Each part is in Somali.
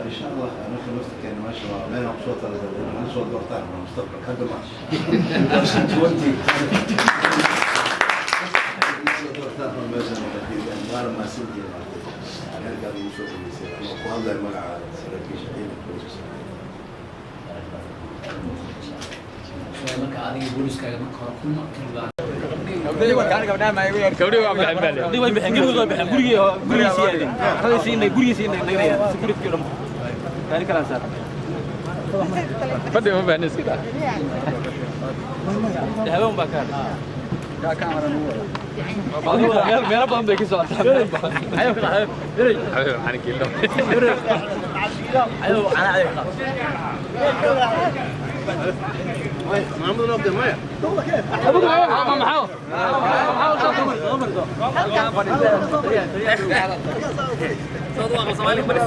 ان شاء الله مثل نفسك يعني ما شاء الله ما مبسوط انا صوت مرتاح من المستقبل لحد الماتش. عشان تودي صوت مرتاح من الموسم الاخير يعني ما لما سلتي يعني قاعد يشوف اللي يصير وهذا الملعب سلكي شديد كويس. marka adiga booliskaaga marka hore kuma gabdhii waa kaan gabdhaha ma ay gabdhii waa bixin bale gabdhii way bixin gabdhii way bixin gurigiisa nagnaya security dum tani kala saar fadhi ma baahan iska daa hawan ba kaan ka camera nuur meelo badan bay ka socotaa ayo kala ayo waxaan kiilo ayo ana محمد نوبد مايا ابوك ما محاو صدوا صوالح بوليس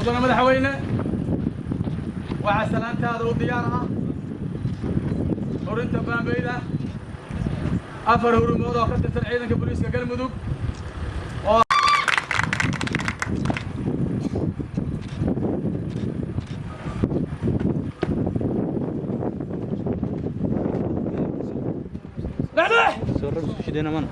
مدن مدحوينه وعسلان هذا وديارها ورنت بامبيده afar hurmood oo ka tirsan ciidanka booliiska galmudug oo بعده سرر شدينا من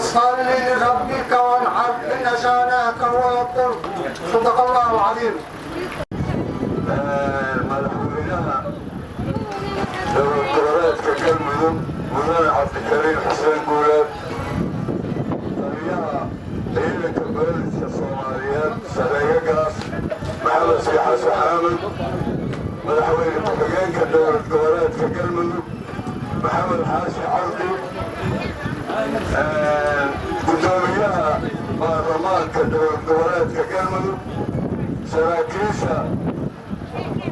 فصل لربك وانحر إن شانئك هو الأبتر. صدق الله العظيم. مدحوينها دولة كلمة مدن عبد الكريم حسين قولات طريقها هي كبيرة الصوماليات سريقاس محمد سيحة سحامل مدحوين التقيين كدولة قولات كلمة محمد حاسي عرضي قدوميها برلمان كدولة قولات كلمة سراكيسة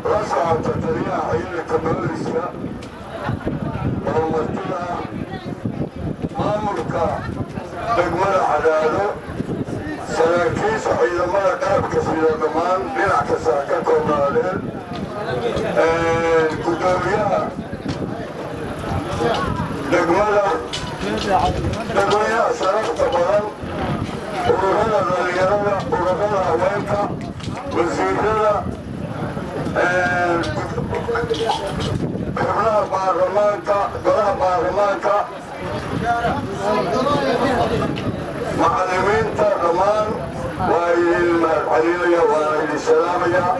رفع تطريع عين كبيرة ومرتبها ماموركا دقمنا عداله سراكيس عيدما قرب كسير الضمان بينع كساكا كومالين قدوميها دقمنا سراك طبعا ورغنا الرجالة ورغنا هوانكا وزيرنا حبنا بارلمانكا معلمين ترمان وعليلية وعليلية سلامة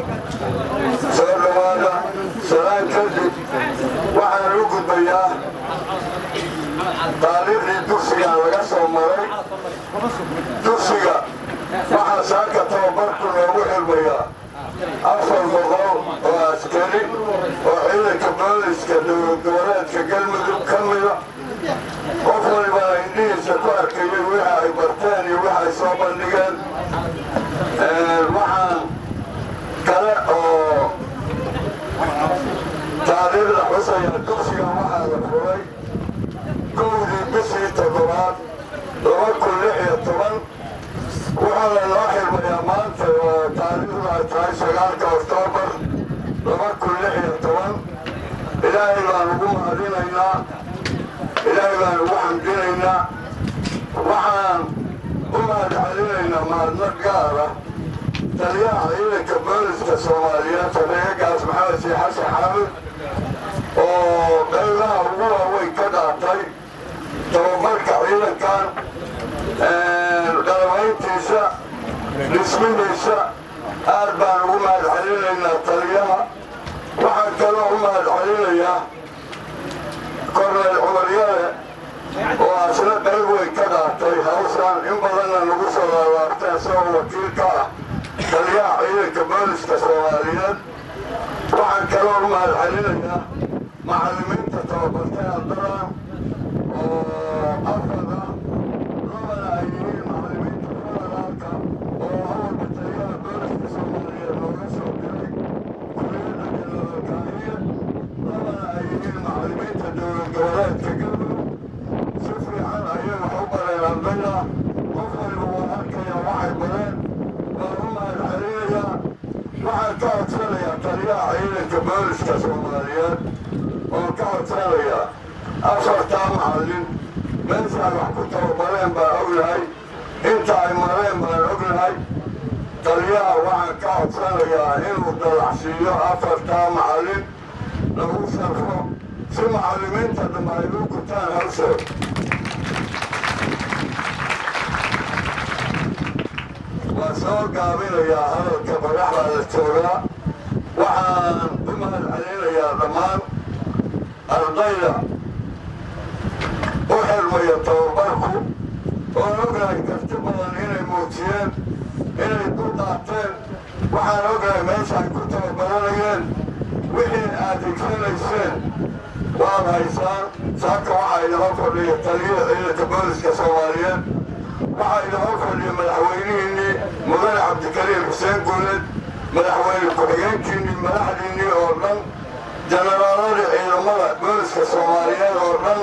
سلام كذب وعلى رقود بياه تاريخ الدوسية لقصة مري دوسية وعلى ساكة توبركم وروح البياه أفضل مغاو وعسكري وعيلة كبالس كدولات كلمة أفضل ما عندي سكوار كي وحي برتاني وحي صوبا لقال وحا كلا تعريب الحسين الدوسي وحا الفري كودي بسي تقرات وكل لحية طبعا وعلى الواحد واليمان في تاريخنا تراي شغالك أكتوبر لما كل لحية طبعا إلهي لا نقوم علينا إلهي لا نقوم علينا وحان أمهد علينا مع النقارة تليا عيلة كبالس كصوماليات تليا قاس محمد سيحة حامد وقال لها هو ويكدعتي توبرك عيلة كان قلبينتيسا دسمينيسا أربعة ومهد علينا طريقها وحن كانوا ومهد علينا كورنا العمرية وأسنة قلبوي كذا هوسان إن بدنا نقص الوقت سوى وكيلك طريقها عيلة كبالس كسواليات وحن كانوا ومهد علينا معلمين تتوبرتين الدرام وأفضل الجولات كقبل سفري عن أيام حبر إلى البلة وفر الوهاك يا واحد بلان وهم الحرية واحد كعب سنة طريقة عيلة كبالس كسوماليات وكعب سنة أفر تام علم من سأل وحكوته وبلان بأقولهاي انت عمرين بأقولهاي طريقة واحد كعب سنة إنه الدلعشية أفر تام علم له صرفه سمع علمين تدمع يلوك وتان هرسل وصور قابل يا هذا الكبرح على التوراة وحان بمهل علينا يا ضمان الضيلة وحلم يتوبركو ونقرأ كفتبضا هنا يموتين هنا يدود عطين وحان نقرأ ميسا كتب بلانيين وحين آتكين السن وهيسان ساكا waxaa inaga fadhiya taliya ciidanka booliska Soomaaliyeed waxaa inaga fadhiya madaxweynihiinii mudane Cabdikariim Xuseen Guuleed madaxweyne ku-xigeenkiinii madaxdiinii oo dhan jenaraalada ciidamada booliska Soomaaliyeed oo dhan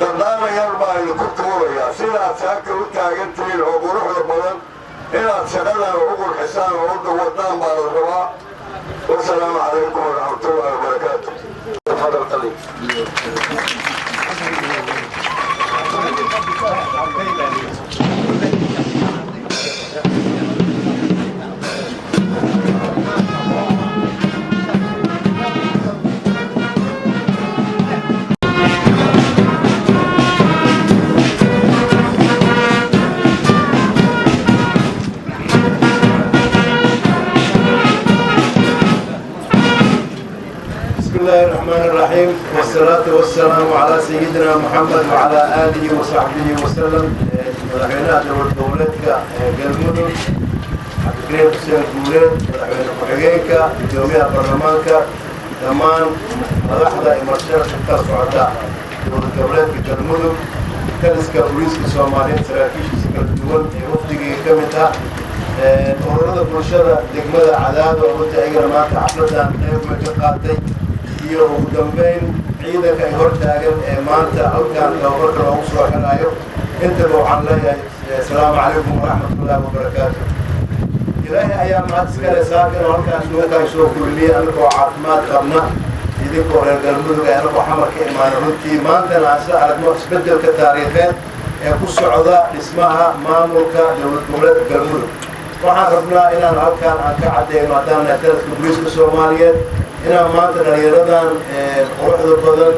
dardaaran yar baa idinku tuurayaa sidaad saaka u taagantihiin oo quruxda badan inaad shaqadan ugu qurxisaan oo u wadaan baa la rabaa wasalaamu calaykum waraxmatullaahi wabarakaatu تفضل قليل والسلام على سيدنا محمد وعلى آله وصحبه وسلم. مدحوينها دولتك قلمدو عبدالكريم حسين جولين مدحوين ku-xigeenka gudoomiyaha baarlamaanka dhammaan madaxda imarshaadka ka socota dowlad goboleedka galmudug taliska booliiska soomaaliyeed saraakiishiisa kala duwan ee wafdigii ka mid ah ururada bulshada degmada cadaado runta ayagana maanta xafladan qayb way ka qaatay iyo ugu dambeyn ciidanka ay hortaagan ee maanta halkaan tababarka loogu soo xiraayo intaba waxaan leeyahay asalaamu calaykum waraxmatullaahi wabarakaatu. ilaahay ayaa mahad iskale saakin oo halkaas nuukaan soo kulmiyey anagoo caafimaad qabna idinkoo reer galmudug ee anagoo xamar ka imaana runtii maantana aan soo aragno isbeddelka taariikheed ee ku socda dhismaha maamulka dowlad goboleedka galmudug. waxaan rabnaa inaan halkaan aan ka caddeyno haddaan nahay taliska booliiska soomaaliyeed inaan maanta dhallinyaradan quruxda badan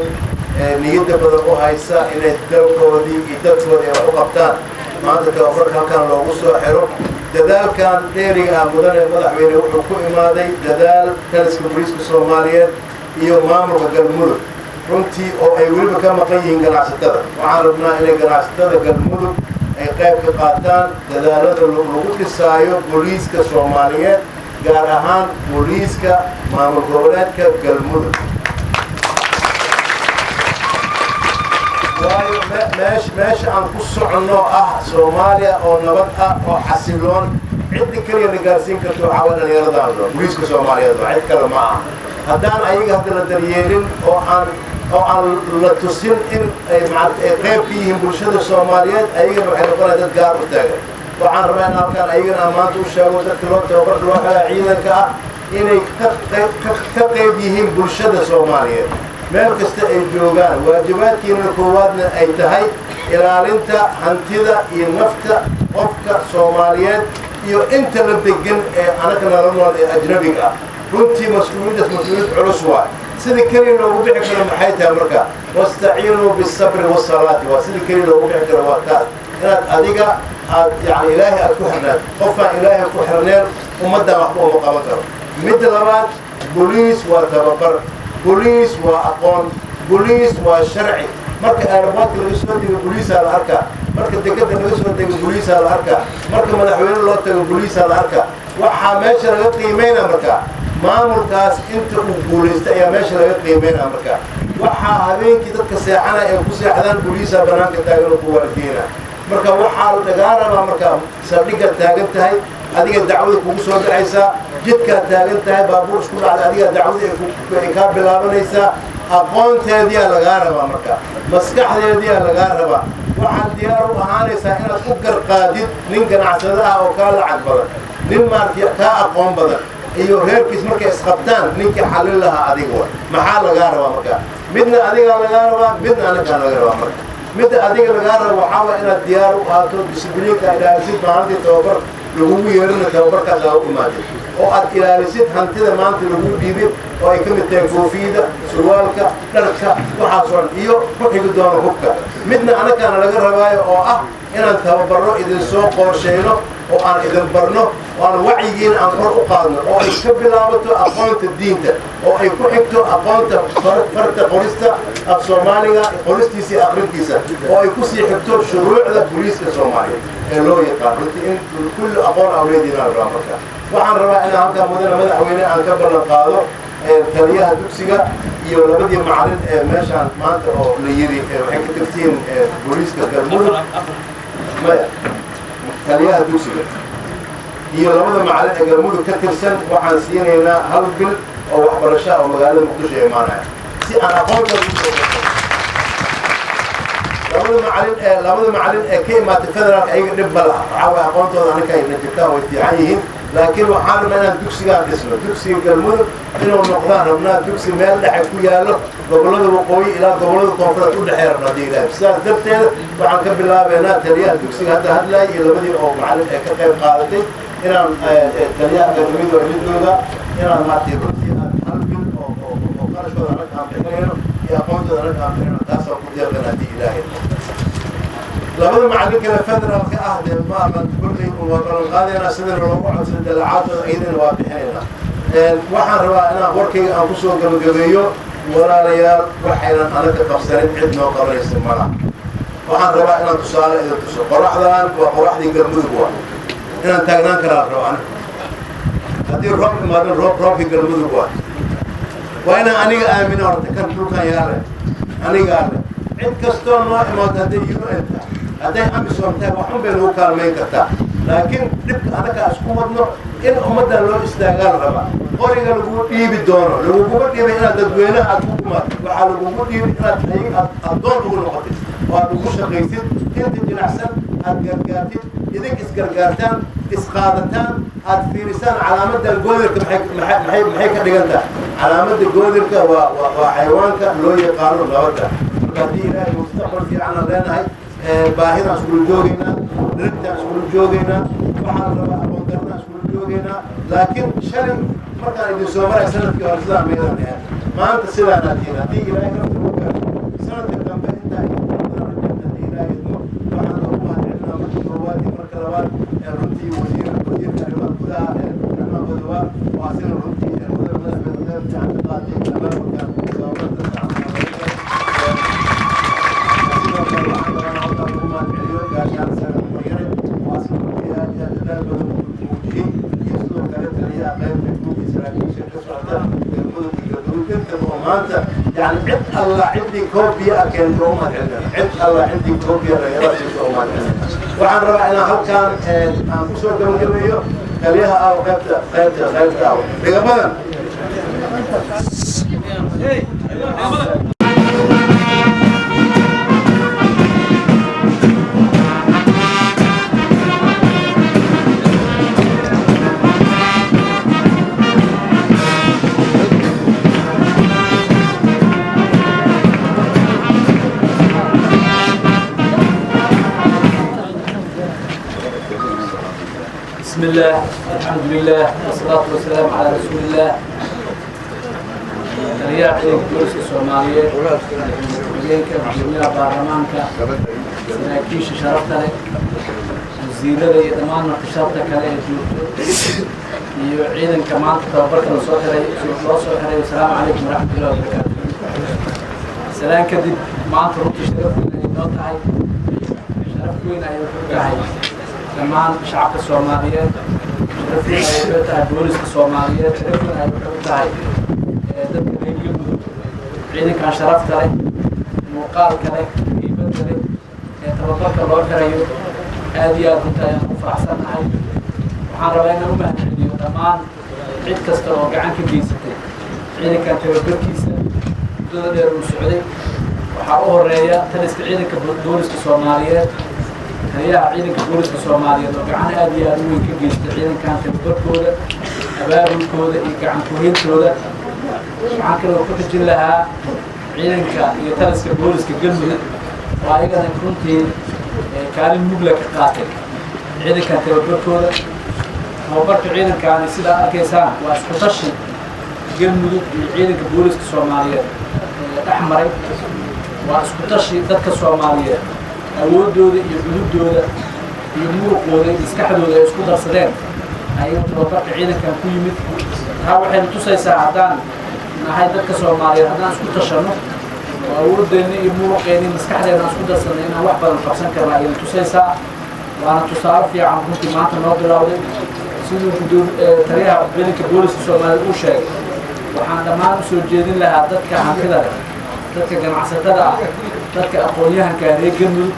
niyadda badan u haysa inay dalkoodii iyo dadkoodii ay wax u qabtaan maanta tababarka halkaan loogu soo xiro. dadaalkan dheeriga ah mudane madaxweyne wuxuu ku imaaday dadaal taliska booliiska soomaaliyeed iyo maamulka galmudug runtii oo ay weliba ka maqan yihiin ganacsatada. waxaan rabnaa inay ganacsatada galmudug ay qayb ka qaataan dadaalada lagu dhisaayo booliiska soomaaliyeed gaar ahaan booliiska maamul goboleedka galmudug. waayo meesha aan ku soconno ah soomaaliya oo nabad ah oo xasiloon cidda keliya la gaarsiin karto waxaa waa dhallinyaradaano booliiska soomaaliyeed waa cid kale ma aha. haddaan ayaga hadda la daryeelin oo aan la tusin in ay qayb ka yihiin bulshada soomaaliyeed ayagana waxay noqonaya dad gaar u taagan. waxaan rabaa in halkaan ayagana aan maanta u sheego dadka loo tababarka loo xelaa ciidanka ah inay ka qayb yihiin bulshada soomaaliyeed meel kasta ay joogaan. waajibaadkiina koowaadna ay tahay ilaalinta hantida iyo nafta qofka soomaaliyeed iyo inta la degan ee anaga nala nool ee ajnabiga ah. runtii mas-uuliyaddaas mas-uuliyad culus waay. sida keliya loogu bixi karo maxay tahay marka wastaciinuu bisabri wasalaati waa sida keliya loogu bixi karo waa taas inaad adiga aad yani ilaahay aad ku xirnaad. qofaan ilaahay ku xirneen ummaddan waxba uma qaban karo. midda labaad boliis waa tababar, boliis waa aqoon, boliis waa sharci. marka aeroboortka laga soo dego boliisaa la arkaa, marka dekada laga soo dego boliisaa la arkaa, marka madaxweyne loo tago boliisaa la arkaa. waxaa meesha laga qiimeynaa marka maamulkaas inta uu guulaysta ayaa meesha laga qiimeynaa marka. waxaa habeenkii dadka seexanaya ay ku seexdaan boliisaa banaanka taagan oo ku waardiina. marka waxaa lagaa rabaa marka saldhiggaad taagan tahay adiga dacwada kugu soo dhacaysaa, jidkaad taagan tahay baabuur isku dhacda adiga dacwada ay kaa bilaabanaysaa. aqoonteediyaa lagaa rabaa marka maskaxdeediyaa lagaa rabaa. waxaad diyaar u ahaanaysaa inaad u garqaadid nin ganacsada ah oo kaa lacag badan, nin maaragtay kaa aqoon badan iyo reerkiis markay isqabtaan ninkii xallin lahaa adiga wa. maxaa lagaa rabaa marka midna adigaa lagaa rabaa midna anagaa laga rabaa marka. midda adiga lagaa rabo waxaa waa inaad diyaar u ahaato disibliinka ilaalisid maalintii tababar lagugu yeerina tababarkaas aa u imaadid oo aad ilaalisid hantida maanta lagu dhiibin oo ay ka mid tahay koofiyada surwaalka dharka waxaasoo dhan iyo ku xigi doono hubka. midna anagaana laga rabaayo oo ah inaan tababarro idin soo qorshayno oo aan idin barno oo aan wacyigiina aan kor u qaadno oo ay ka bilaabato aqoonta diinta oo ay ku xigto aqoonta farta qorista af soomaaliga qoristiisa iyo aqrintiisa oo ay kusii xigto shuruucda booliiska soomaaliyeed ee loo yaqaan. runtii in kulli aqoon awleediinaan rabaa marka. waxaan rabaa inaan halkaa mudane madaxweyne aan ka ballan qaado taliyaha dugsiga iyo labadii macalin ee meeshaan maanta oo la yidhi waxay ka tirtiin booliiska galmudug maya taliyaha dugsiga iyo labada macalin ee galmudug ka tirsan waxaan siinaynaa 1 bil oo waxbarasho oo magaalada muqdisho ee imaanaya si aan aqoontooda u soo labada macalin ee ka imaatay federaalka ayaga dhib ma laha. waxaa waay aqoontooda anaka ayna jirtaan way fiican yihiin laakiin waxaan rabnaa inaan dugsigaan dhisno dugsiga galmudug inuu noqdaan rabnaa dugsi meel dhexe ku yaallo gobollada waqooyi ilaa gobollada koonfureed u dhexee rabna hadii ilaahay. sidaas darteeda waxaan ka bilaabaynaa taliyaha dugsiga hadda hadlaaya iyo labadii oo macalin ee ka qayb qaadatay inaan taliyaha galmudug midooda inaan maartay runtii aan 1 bil oo qarashooda anaga aan bixinayno iyo aqoontooda anaga aan bixinayno taasaan ku deeqan haddii ilaahay. labada macalin kale federaalka ah dee maalan kullay waa balan qaadayna sidana loogu codsan dalacaadooda iyadana waa bixinayna. waxaan rabaa inaan warkayga aan kusoo gabagabeeyo ولا ريال وحيلا أنا كقصرين عدنا وقريس المرأة وحن ربع إن تصال إذا تصال قرحضان وقرح دي قرمود قوة إن تاجنا كلام روان هذه الروب ما بين روب في قرمود قوة وأنا أني آمن أرتكب لك يا رب أني قال عند كستون ما تدي أنت هذا أمس وانت وحن بينه كلامين كتا لكن أنا كأسكومنا إن أمدا لو استعجال ربع قرينا لو يبي الدور لو قمت يبي أنا تدوينا أتوقع وعلى قمت يبي أنا تلاقي الدور هو الوقت وهذا مش قيسين أنت جنحسن أتجرجاتين إذا إسجرجاتان إسقاطتان أتفيرسان على مدى الجودر محيك دجنتا على مدى الجودر وحيوانك لو يقارن لوده هذه المستقبل في عنا لنا هاي باهنا سكول جوجينا نرجع سكول جوجينا وحنا بنقدرنا سكول جوجينا لكن شري ما كان يدي سومر سنة في أرزاق ميدان يعني ما أنت سلا ناتينا دي إلى يوم تبقى سنة تبقى أنت إلى يوم وحنا هو عندنا مكروات مركبات الرتي وزير كلمات كلها إحنا بدوا وعسير الرتي المدرب عن قاضي تمام وكان يعني عد الله عندي كوبيا كان روما عد الله عندي كوبيا رياض روما وعن رأينا هل كان أنفسه كم كمية كليها أو غيرتا أو بجمال بسم الله الحمد لله والصلاة والسلام على رسول الله. رياض الدروس الصومالية إليك جميع برلمانك سناكيش شرفت لك وزيرة يدمان نقشرتك عليه يعيدن كمان تتوبرك الصوت عليه والسلام عليكم ورحمة الله وبركاته. سلام كدب ما أنت ربط شرفنا ينوتعي شرفنا ينوتعي كمان شعب الصومالية شرفنا ينوتعي دولس الصومالية شرفنا ينوتعي dadka reerkoodu ciidankan sharafta leh muuqaalka leh hiibadda leh ee tababarka loo xirayo aad iyo aad runta ayaan ku faraxsanahay waxaan rabaa inaan u mahadceliyo dhammaan cid kasta oo gacan ka geysatay ciidankan tababarkiisa muddada dheer uu socday waxaa u horeeya taliska ciidanka booliska Soomaaliyeed taliyaha ciidanka booliska Soomaaliyeed oo gacan aad iyo aad u weyn ka geystay ciidankan tababarkooda abaabulkooda iyo gacan ku hayntooda waxaan kaloo ku xijin lahaa ciidanka iyo taliska booliska galmudug oo ayagana runtii kaalin mugla ka qaatay ciidankan tababarkooda tababarka ciidankaani sidaa arkaysaan waa isku tashi galmudug iyo ciidanka booliska Soomaaliyeed dhex maray waa isku tashi dadka Soomaaliyeed awoodooda iyo xuduudooda iyo muruqooda iyo maskaxdooda ay isku darsadeen ayuu tababarka ciidankan ku yimid taa waxay tusaysaa haddaan nahay dadka Soomaaliyeed haddaan isku tashano oo awooddeena iyo muruqeena maskaxdeena isku darsanno inaan wax badan qabsan karno ayay tusaysaa waana tusaale fiican runtii maanta noo bilowday siduu taliyaha ciidanka booliska Soomaaliyeed uu sheegay waxaan dhammaan u soo jeedin lahaa dadka hantida leh dadka ganacsatada ah dadka aqoon-yahanka reer galmudug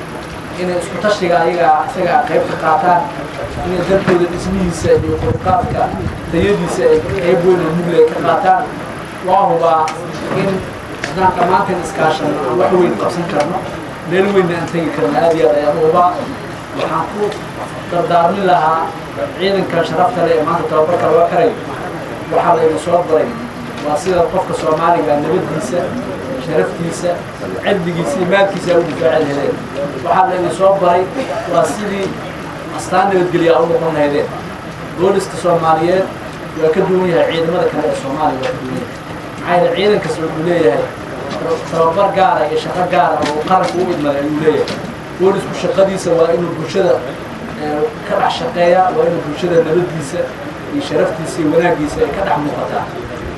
inay isku tashiga isaga qayb ka qaataan inay dalkooda dhismihiisa iyo qurqaadka tayadiisa ay qayb weyn oo mugle ka qaataan waa hubaa in haddaan dhammaanteen iskaashan wax weyn qabsan karno meel weynna aan tegi karno aad iyo aad ayaan hubaa waxaan ku dardaarmin lahaa ciidankan sharafta leh ee maanta tababarka loo xirayo waxaa layna soo baray waa sida qofka Soomaaliga nabaddiisa sharaftiisa cirdigiisa iyo maalkiisa u difaaci lahayd waxaa layna soo baray waa sidii astaan nabadgelyo u noqon lahaydeen booliska Soomaaliyeed waa ka duwan yahay ciidamada kale ee Soomaaliya waa ka duwan yahay maxaa ciidan kasta wuxuu leeyahay tababar gaar ah iyo shaqo gaar ah oo qaranku u idmay ayuu leeyahay boolisku shaqadiisa waa inuu bulshada ka dhex shaqeeya waa inuu bulshada nabaddiisa iyo sharaftiisa iyo wanaagiisa ay ka dhex muuqataa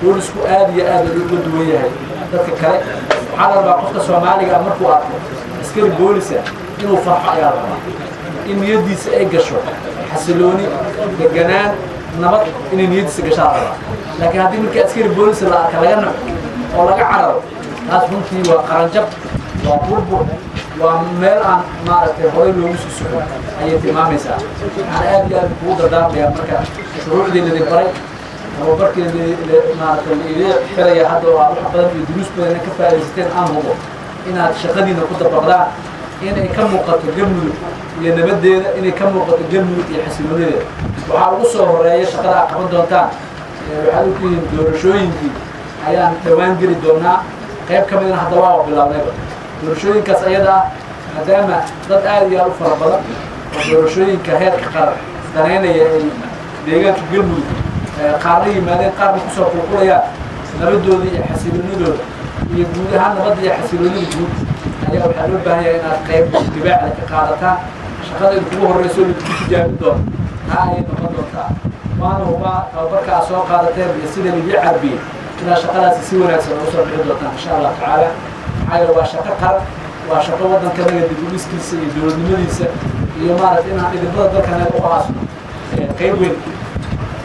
boolisku aad iyo aad uga duwan yahay dadka kale waxaa la rabaa qofka Soomaaliga markuu arko askari boolisa inuu farxo ayaa la rabaa in niyadiisa ay gasho xasilooni deganaan nabad in niyadiisa gasho la rabaa laakiin haddii markii askari boolis la arka laga naco oo laga cararo taas runtii waa qaranjab waa burbur waa meel aan maaragtay hore loogu soo socdo ayay tilmaamaysaa waxaan aad iyo aad kugu dardaarmayaa marka shuruucdii la baray tababarkii maaragtay la xiraya hadda oo wax badan iyo duruus badan ka faa'iidaysteen aan hubo inaad shaqadiina ku dabaqdaan inay ka muuqato galmudug iyo nabadeeda inay ka muuqato galmudug iyo xasiloonideeda waxaa ugu soo horeeya shaqada aad qaban doontaan waxaad u tihiin doorashooyinkii ayaan dhawaan geli doonaa qayb ka midna hadda waa bilaabnayba doorashooyinkaas ayada ah maadaama dad aad iyo aad u fara badan oo doorashooyinka heerka qaran daneynaya ay deegaanka galmudug qaarna yimaadeen qaarna kusoo qulqulayaan nabadooda iyo xasiloonidooda iyo guud ahaan nabadda iyo xasiloonida guud ayaa waxaa loo baahan yahay inaad qayb dibaaca ka qaadataan shaqada in kugu horreyso lagu tijaabi doono taa ayay noqon doontaa waana hubaa tababarka aad soo qaadateen iyo sida lagu carbiyey inaad shaqadaasi si wanaagsan ugu soo bixi doontaan insha allah tacaala maxaa yeele waa shaqo qaran waa shaqo waddankanaga dib u dhiskiisa iyo dowladnimadiisa iyo maaragtay inaan idinbada dalkanaga u aasno qayb weyn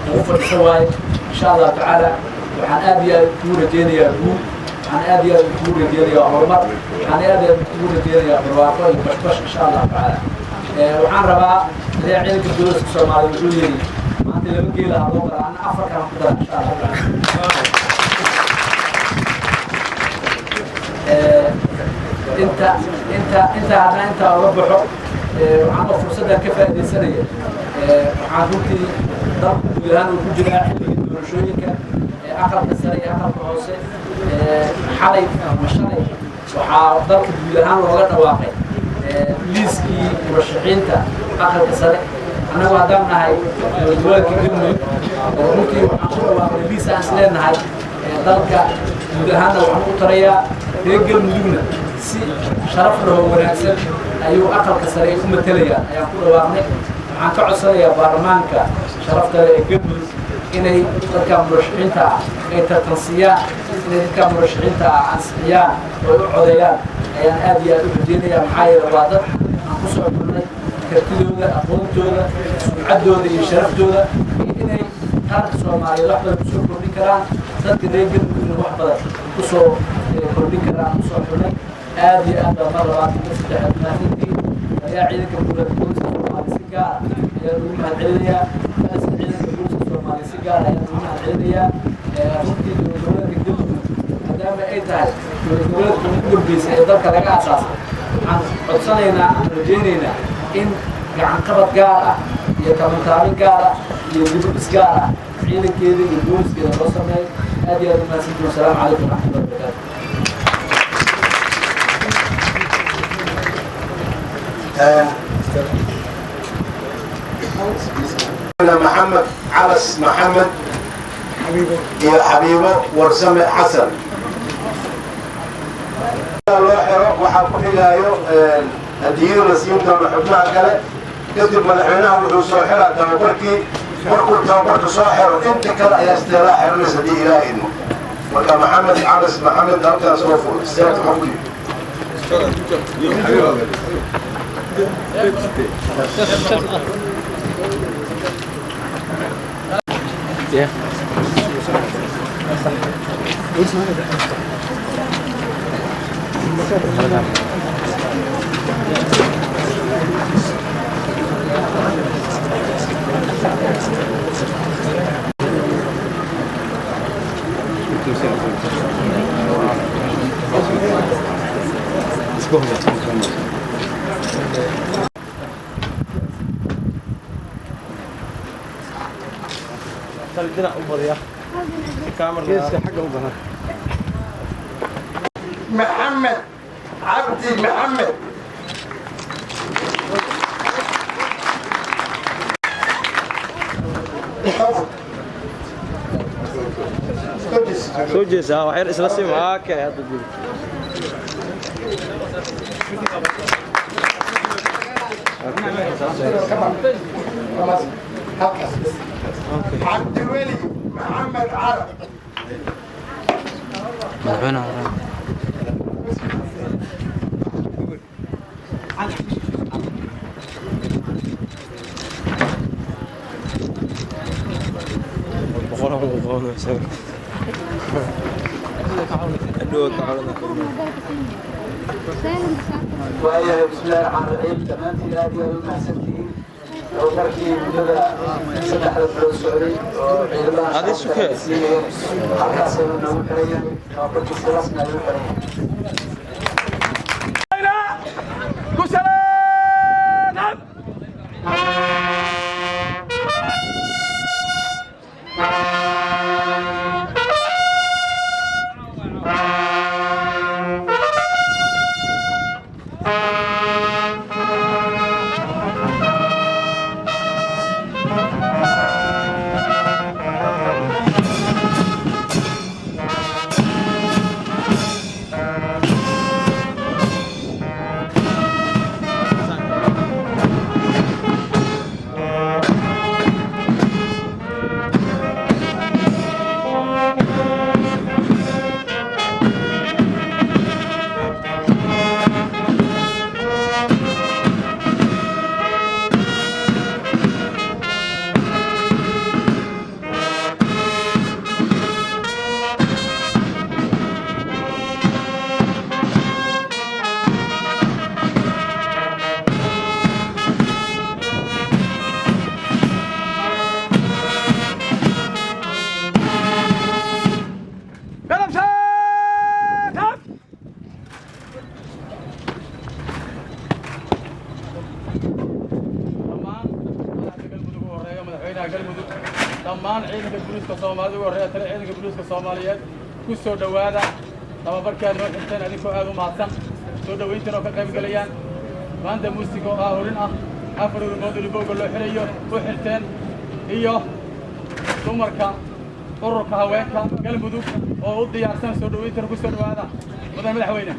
ugu fadhiso waaye insha allah tacaala waxaan aad iyo aad kugu rajeynayaa guul waxaan aad iyo aad kugu rajeynayaa horumar waxaan aad iyo aad kugu rajeynayaa barwaaqo iyo bashbash insha allah tacaala waxaan rabaa ilaa ciidanka dowladda Soomaaliya wuxuu yiri maanta laba geela ha loo garaa ana afar kan ku dara insha allah tacaala انت uga baxo waxaan fursadda ka faa'iideysanaya waxaan runtii dalku guud ahaan ku jiraa xilliga doorashooyinka aqalka sare iyo aqalka hoose xalay ama shalay waxaa dalka guud ahaan looga dhawaaqay liiskii murashaxiinta aqalka sare annagu haddaan nahay gobolka galmudug runtii waxaan ku dhawaaqnay liis aan isleenahay dalka guud ahaanna waxaan u tarayaa reer galmudugna si sharaf leh oo wanaagsan ayuu aqalka sare u matalayaan ayaan ku dhawaaqnay waxaan ka codsanayaa baarlamaanka sharafta leh ee galmudug inay dadka murashaxiinta ah ay tartansiyaan inay dadka murashaxiinta ah ansixiyaan oo u codeeyaan ayaan aad iyo aad u rajeynayaa maxaa yeele waa dad aan ku soo kulnay kartidooda aqoontooda sumcaddooda iyo sharaftooda iyo inay qaranka Soomaaliyeed wax badan kusoo kordhin karaan dadka reer galmudugna wax badan kusoo kordhin karaan kusoo xulay aad iyo aad baa mar labaad iyo saddexaad maalintii ayaa ciidanka booliska Soomaaliya si gaar ah ayaa ugu mahadcelinayaa ciidanka booliska Soomaaliya si gaar ah ayaa ugu mahadcelinayaa runtii dowladda galmudug maadaama ay tahay dowladda ugu dambeysay ee dalka laga aasaasay waxaan codsanaynaa aan rajeynaynaa in gacan qabad gaar ah iyo kabantaabin gaar ah iyo dibudhis gaar ah ciidankeeda iyo booliskeeda loo sameeyo aad iyo aad u mahadsantihiin wasalaamu calaykum waraxmatullahi wabarakaatu محمد عبس محمد يا حبيبه ورسمه حسن الله حرق وحكون إلهيو الدير نسيم دولة حبناها كله يكتب مدحينها وحوصو حرق تنبركي مركو تنبرك صاحر انت كلا يا استلاح حرنس دي إلهي وكا محمد عبس محمد هلقا صوفو استلاح حبكي Yeah. Let's go. محمد عبدي محمد سوجس وحير اسلاسي معاك هذا الجيل عبد الولي محمد عرب وأيها بسم الله الرحمن الرحيم تمام في هذه المحسنين لو تركي مدة سلاح الفلوس السعودي هذه السكان حتى سيرنا وحريا وقلت استرسنا للحريا dhammaan ciidanka booliiska Soomaaliyeed ugu horeeya tale ciidanka booliiska Soomaaliyeed ku soo dhawaada tababarkaad noo xirteen adinkoo aad u mahadsan soo dhaweyntan oo ka qayb galayaan maanta muusiga oo horin ah afar urmood ilbowga loo xirayo u xirteen iyo dumarka ururka haweenka galmudug oo u diyaarsan soo dhaweyntan ku soo dhawaada madaxweyne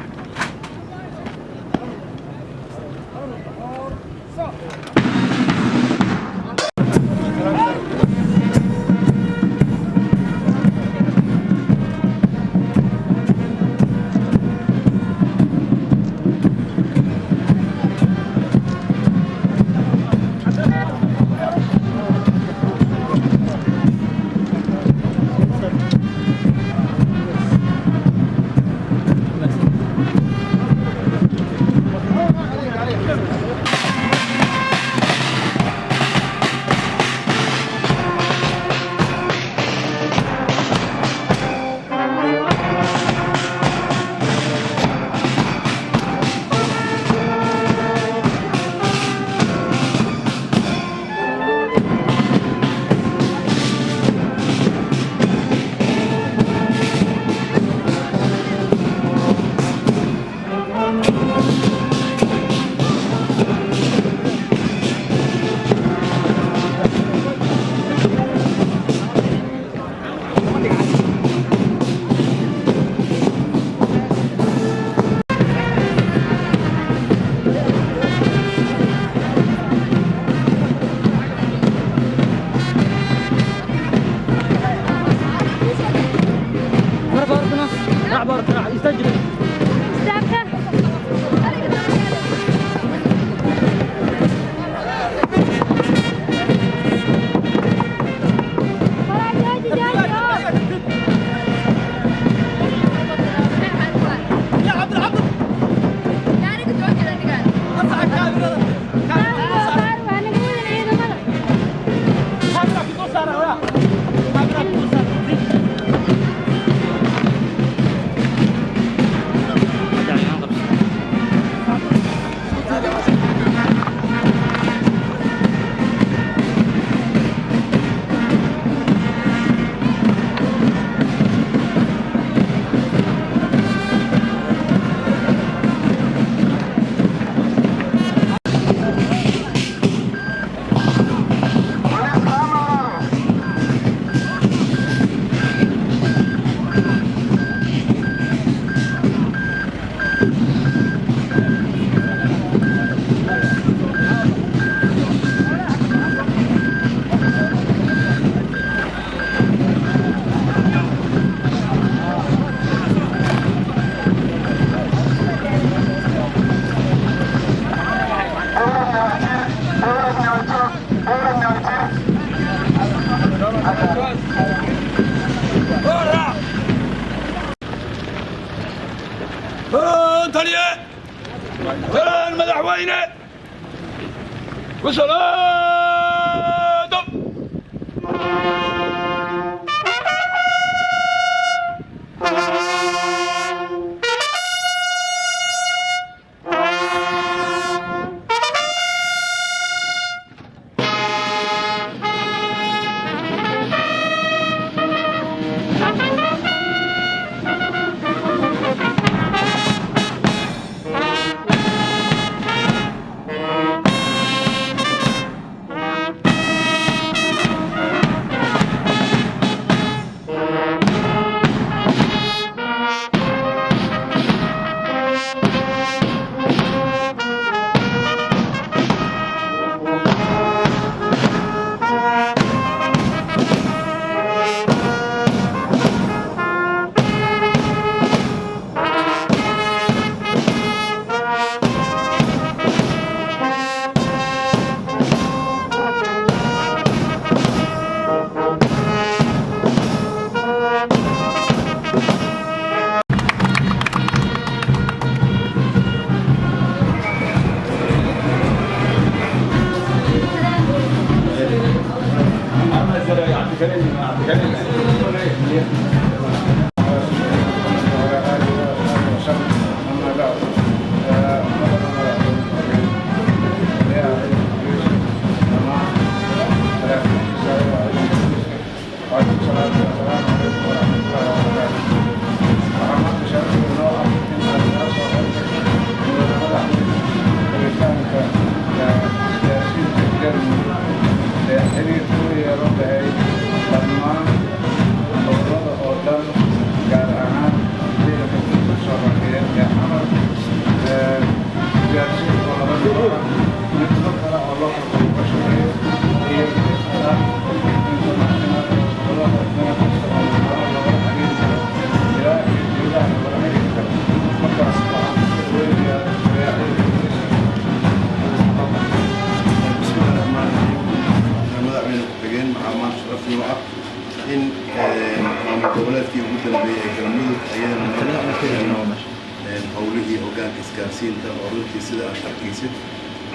howlihii hoggaanka isgaarsiinta oo runtii sida aad arkaysid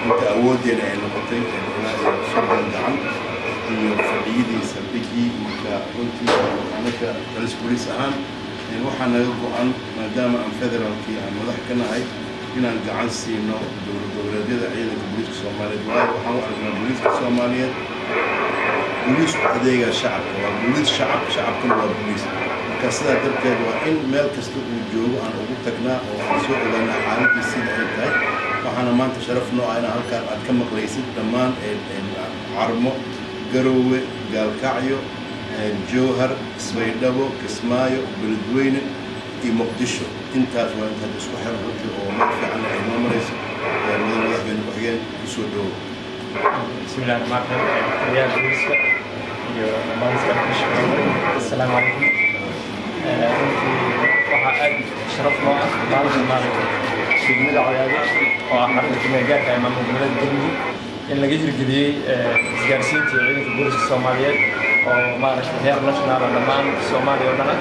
inta awooddeena ay noqotay ilaa shaqan gacan iyo fadhiyadii saldhiggii marka runtii anaka talis boliis ahaan waxaa naga go-an maadaama aan federaalkii aan madax ka nahay inaan gacan siino dowladyada ciidanka booliiska soomaaliyeed waayo waxaan u aragnaa booliiska soomaaliyeed booliisku adeega shacabka waa booliis shacabkuna waa booliis marka sidaa darteed waa in meel kasta uu joogo aan ugu tagnaa oo aan soo ogaanaa xaaladii sida ay tahay waxaana maanta sharaf noo ah inaan halkaan aad ka maqlaysid dhammaan carmo garoowe gaalkacyo jowhar baydhabo kismaayo beledweyne iyo muqdisho intaas waa intaad isku xiran runtii oo meel fiican ay noo marayso madaxweyne ku-xigeen kusoo dhowo بسم الله الرحمن الرحيم يا بوليسكا السلام عليكم waxaa aad sharaf noo ah maalinta shirmada cadaado oo ah xarunta kumeelgaarka ee maamulka goboleedka galmudug in laga hirgeliyey isgaarsiinta ciidanka booliska soomaaliyeed oo maaragtay heer national dhammaan soomaaliya oo dhan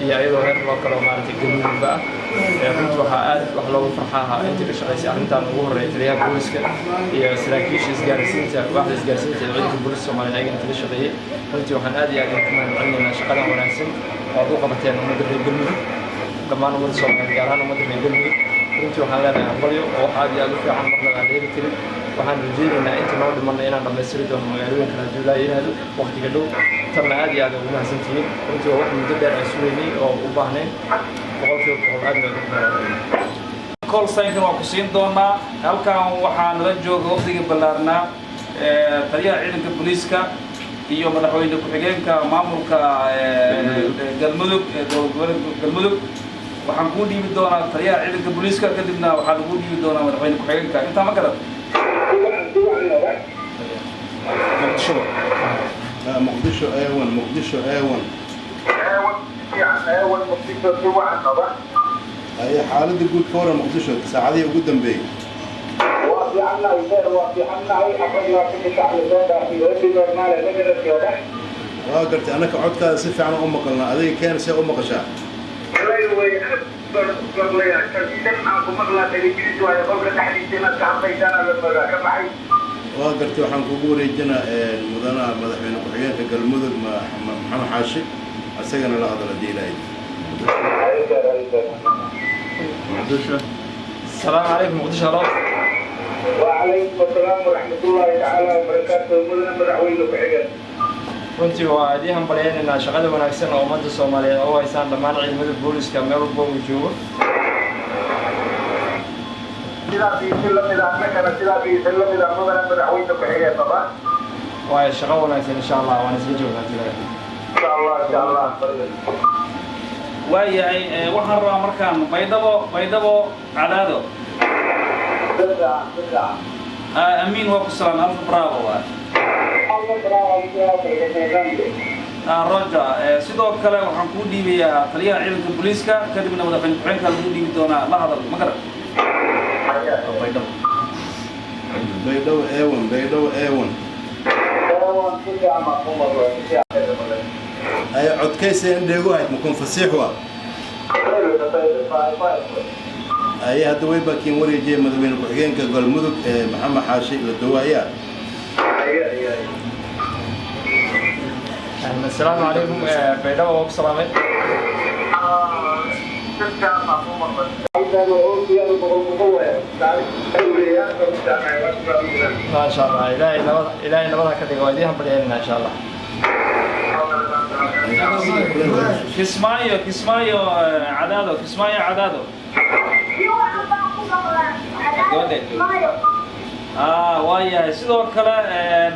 iyo ayadoo heer loo kalo maaragtay galmudugba ah runtii waxaa aad wax loogu farxaaha intii ka shaqaysay arrintan ugu horreeya taliyaha booliska iyo saraakiisha isgaarsiinta waaxda isgaarsiinta ee ciidanka booliska soomaaliyeed ayaga inta la shaqeeyey runtii waxaan aad iyo aad ugu mahadcelinaynaa shaqadan wanaagsan oo aad u qabateen ummadda reer galmudug dhammaan ummadda soomaaliyeed gaar ahaan ummadda reer galmudug runtii waxaan leenahay aqbalyo oo wax aad iyo aad u fiican marna aan heli karin waxaan rajaynaynaa inta noo dhimanna inaan dhammaystiri doono magaalooyinka haddii yidhaahdo waqtiga dhow tanna aad iyo aad ugu mahadsantihiin runtii waa wax muddo dheer aan sugaynay oo u baahnayn boqolkiiba boqol aad baan ugu mahadcelinaynaa call sign-kan waan ku siin doonaa halkan waxaa nala jooga waqtigii ballaarnaa taliyaha ciidanka booliiska iyo madaxweyne ku-xigeenka maamulka galmudug ee dowladgoboleedka galmudug waxaan kuu dhiibi doonaa taliyaha ciidanka booliiska kadibna waxaa lagu dhiibi doonaa madaxweyne ku-xigeenka intaa ma garan muqdisho A1 muqdisho A1 هي حالة يقول كورة مقدشة ساعدية وقدام بي قلت أنا كعدت سفي عن أمك لنا هذه كان سي أمك شاء وقرت وحن كبوري جنا مدنا مدحين وحيان كالمدن محمد حاشي أسجن لا هذا الديلاي. السلام عليكم مقدش الله. وعليكم السلام ورحمة الله تعالى وبركاته. مدن مدحوين وحيان. runtii waa idii hambalyeynayna shaqada wanaagsan oo ummadda Soomaaliyeed oo haystaan dhammaan ciidamada booliska meel walba uu joogo. waa shaqo wanaagsan insha Allah waan isla joognaa insha Allah waayahay waxaan rabaa markaan baydhabo cadaado amiin waa ku salaan alfa bravo roja sidoo kale waxaan kuu dhiibayaa taliyaha ciidanka booliiska kadibna madaxweyne ku-xigeenka lagu dhiibi doonaa la hadal ma garan بيدو ايون اي عد كيس انديغو هاي مكون فسيحوا اي هذا ويبا كين وري جي مدوين كحجين كقول مدك محمد حاشي للدوايا السلام عليكم بيدو وبسلام ما شاء الله إلهي نبضها كذي قويديهم بدينا إن شاء الله كسمايو عدادو وايا sidoo kale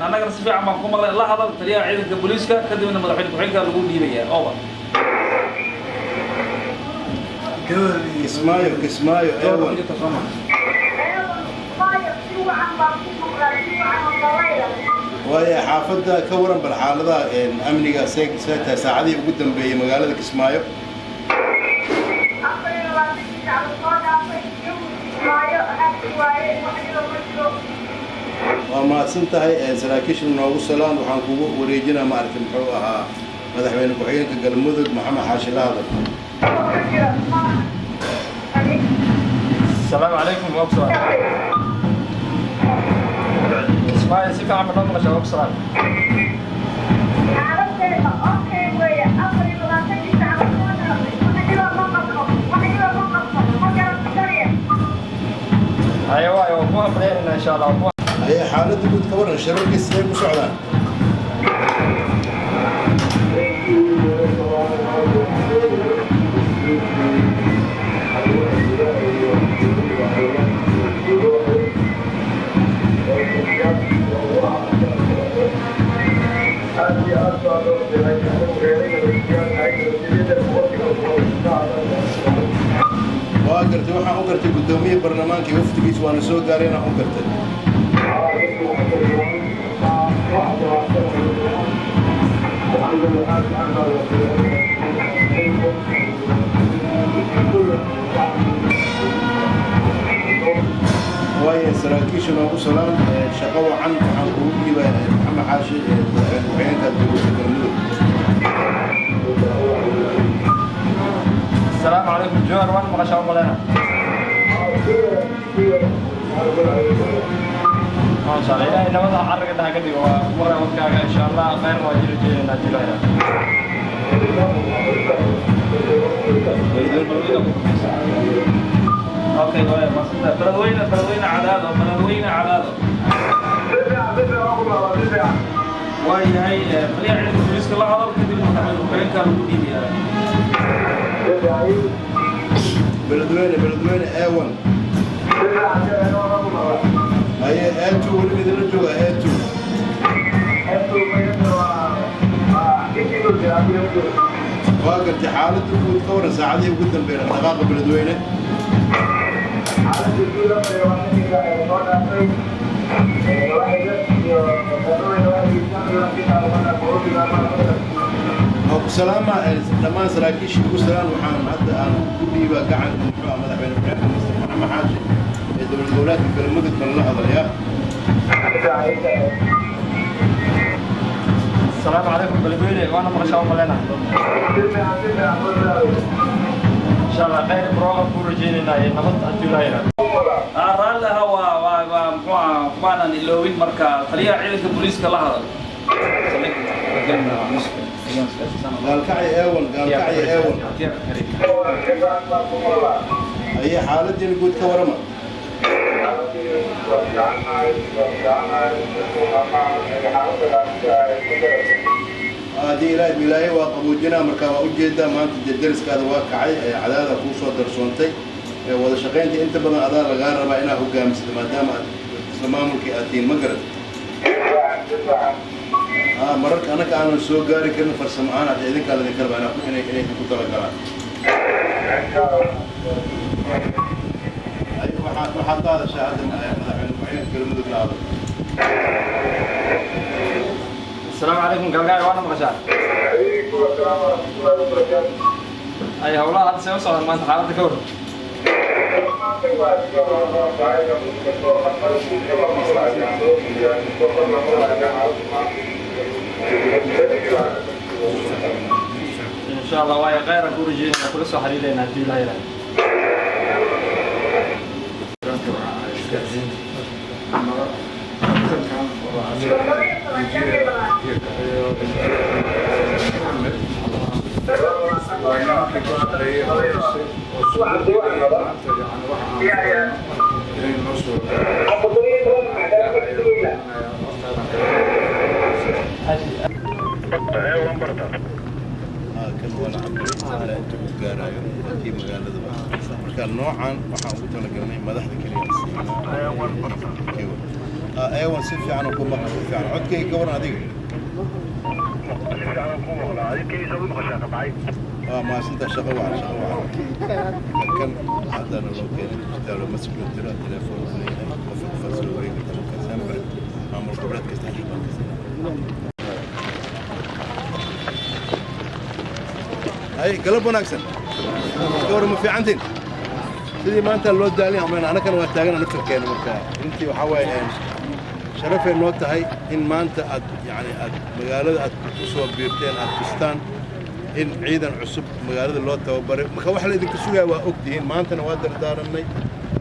anagana si fiican baan ku maqlay la hadal taliyaha ciidanka booliiska kadibna madaxweyne ku-xigeenka lagu dhiibaya over كسمايو ايون وهي حافظة كورن بالحالة أمنية ساعتها ساعدي وقدم بمقالة كسمايو وما سنتهي سراكيش النوغو السلام وحنكوغو وريجينا معرفة محوها مدحوين كحيين كقلمودك محمد حاشي لهذا السلام عليكم وبسلام اسمعي سيف عم نقول شباب بسلام ايوه مو قبلين ان شاء الله هي حالتي كنت كورن الشباب كيسير مسعودان وقرت waxaan u gartay gudoomiye barnaamijka waftigiisa waan soo gaaray inaan u gartay waaye saraakiisha noogu salaan shaqo wacan waxaan kugu dhiibay maxamed xaashi ku-xigeenka dowladda galmudug السلام عليكم جوهر وين ما شاء الله لنا ما شاء الله إلهي نبضها حرق لها كذي ومرة وكاك إن شاء الله خير واجيل جيل ناجيل هنا اوكي بلدوين عدادو وهي خليها عند البوليس كلها هذا كذي محمد وكان كانوا موجودين بلدوين ايون هي ايتو اللي بدنا نجوا ايتو واقف حالته وتصور ساعديه وقدام بين دقائق بلدوينه سلامة لما سراكيش يقول سلام وحام حتى أنا كل يبقى قاعد محمد مدحوين محمد حاشي الدولات في المدن من اللحظة يا السلام عليكم بلدويني وانا ما شاء الله لنا إن شاء الله خير بروغ كورجيني ناي نبض أجولاينا رالها maanan iloowin marka taliyaha ciidanka booliiska la hadal gaalkacyo eewan ayay xaaladdiina guud ka warama haddii ilaahay waa qaboojinaa marka waa ujeedaa maanta deriskaada waa kacay cadaada kuu soo darsoontay wada shaqaynta inta badan adaa lagaa rabaa inaa hogaamisada maadaama aad isla maamulkii aad tihiin ma garat mararka annaka aanan soo gaari karin farsamo ahaan hadda idinkaa ladinka rabaa inay ku talagalaan waxaad ka hadashaa hadda madaxweyne ku-xigeenka galmudug la hadal السلام عليكم قلقاي وانا مغشار اي هولا هذا سيوم صار ما انت حالتك كور ان شاء الله واي غير اقول جينا كل سو حريدين هدي لا يلا نوعا waxaan ugu talagalnay madaxda kaliya ايوه سيف يعني كل مره سيف يعني عد كي كبر هذيك ما سنت شغل على كم هذا لو كان لو مسك التليفون فصل وين كسامبر عمر قبلت كستاني اي قلب وناكسن دور ما في عندنا sidii maanta loo daalin ama ana kan waa taagana naftirkeena marka intii waxa way sharaf ay noo tahay in maanta aad magaalada aad ku soo biirteen aad kustaan in ciidan cusub magaalada loo tababaray marka waxa la idinka sugayaa waa ogtihiin maantana waa dardaaranay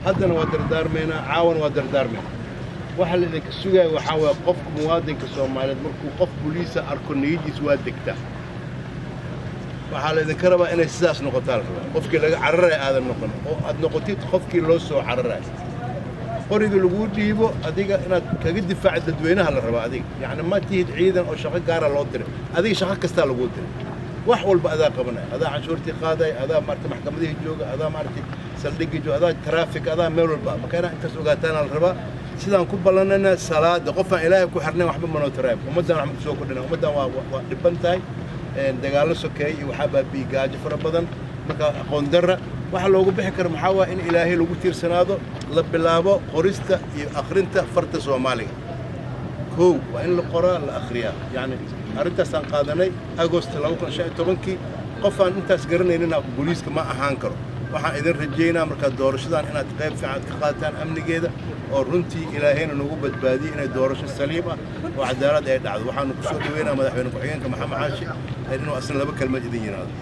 haddana waa dardaarmeynaa caawan waa dardaarmeynaa waxa la idinka sugayaa waxa waa qofka muwaadinka Soomaaliyeed markuu qof booliis arko niyadiisa waa degtaa waxaa la idinka rabaa inay sidaas noqotaan qofkii laga cararay aadan noqon oo aad noqotid qofkii loo soo cararay qoriga lagu dhiibo adiga inaad kaga difaac dadweynaha la rabo adiga yani ma tihid ciidan oo shaqo gaar ah loo diray adiga shaqo kasta lagu diray wax walba adaa qabanay adaa canshuurtii qaaday adaa maartay maxkamadihii jooga adaa maartay saldhigii jooga adaa traffic adaa meel walba marka intaas ogaataan la rabaa sidaan ku ballanana salaada qofaan ilaahay ku xirnay waxba ma noo taraay ummadan wax soo kordhina ummadan waa dhiban tahay dagaalo sokeey waxa baabii gaajo fara badan marka aqoon darra waxa loogu bixi karo maxaa waa in ilaahay lagu tiirsanaado la bilaabo qorista iyo akhrinta farta Soomaaliga koow waa in la qoraa la akhriyaa yani arintaas aan qaadanay August 2015 qofaan intaas garanayna booliiska ma ahaan karo waxaan idin rajeynaa marka doorashadan inaad qayb fiican ka qaataan amnigeeda oo runtii ilaahayna nagu badbaadiyo inay doorasho saliim ah oo cadaalad ay dhacdo waxaan ku soo dhaweynaa madaxweyne ku-xigeenka Maxamed Caashi inuu asna laba kalmad idin yiraahdo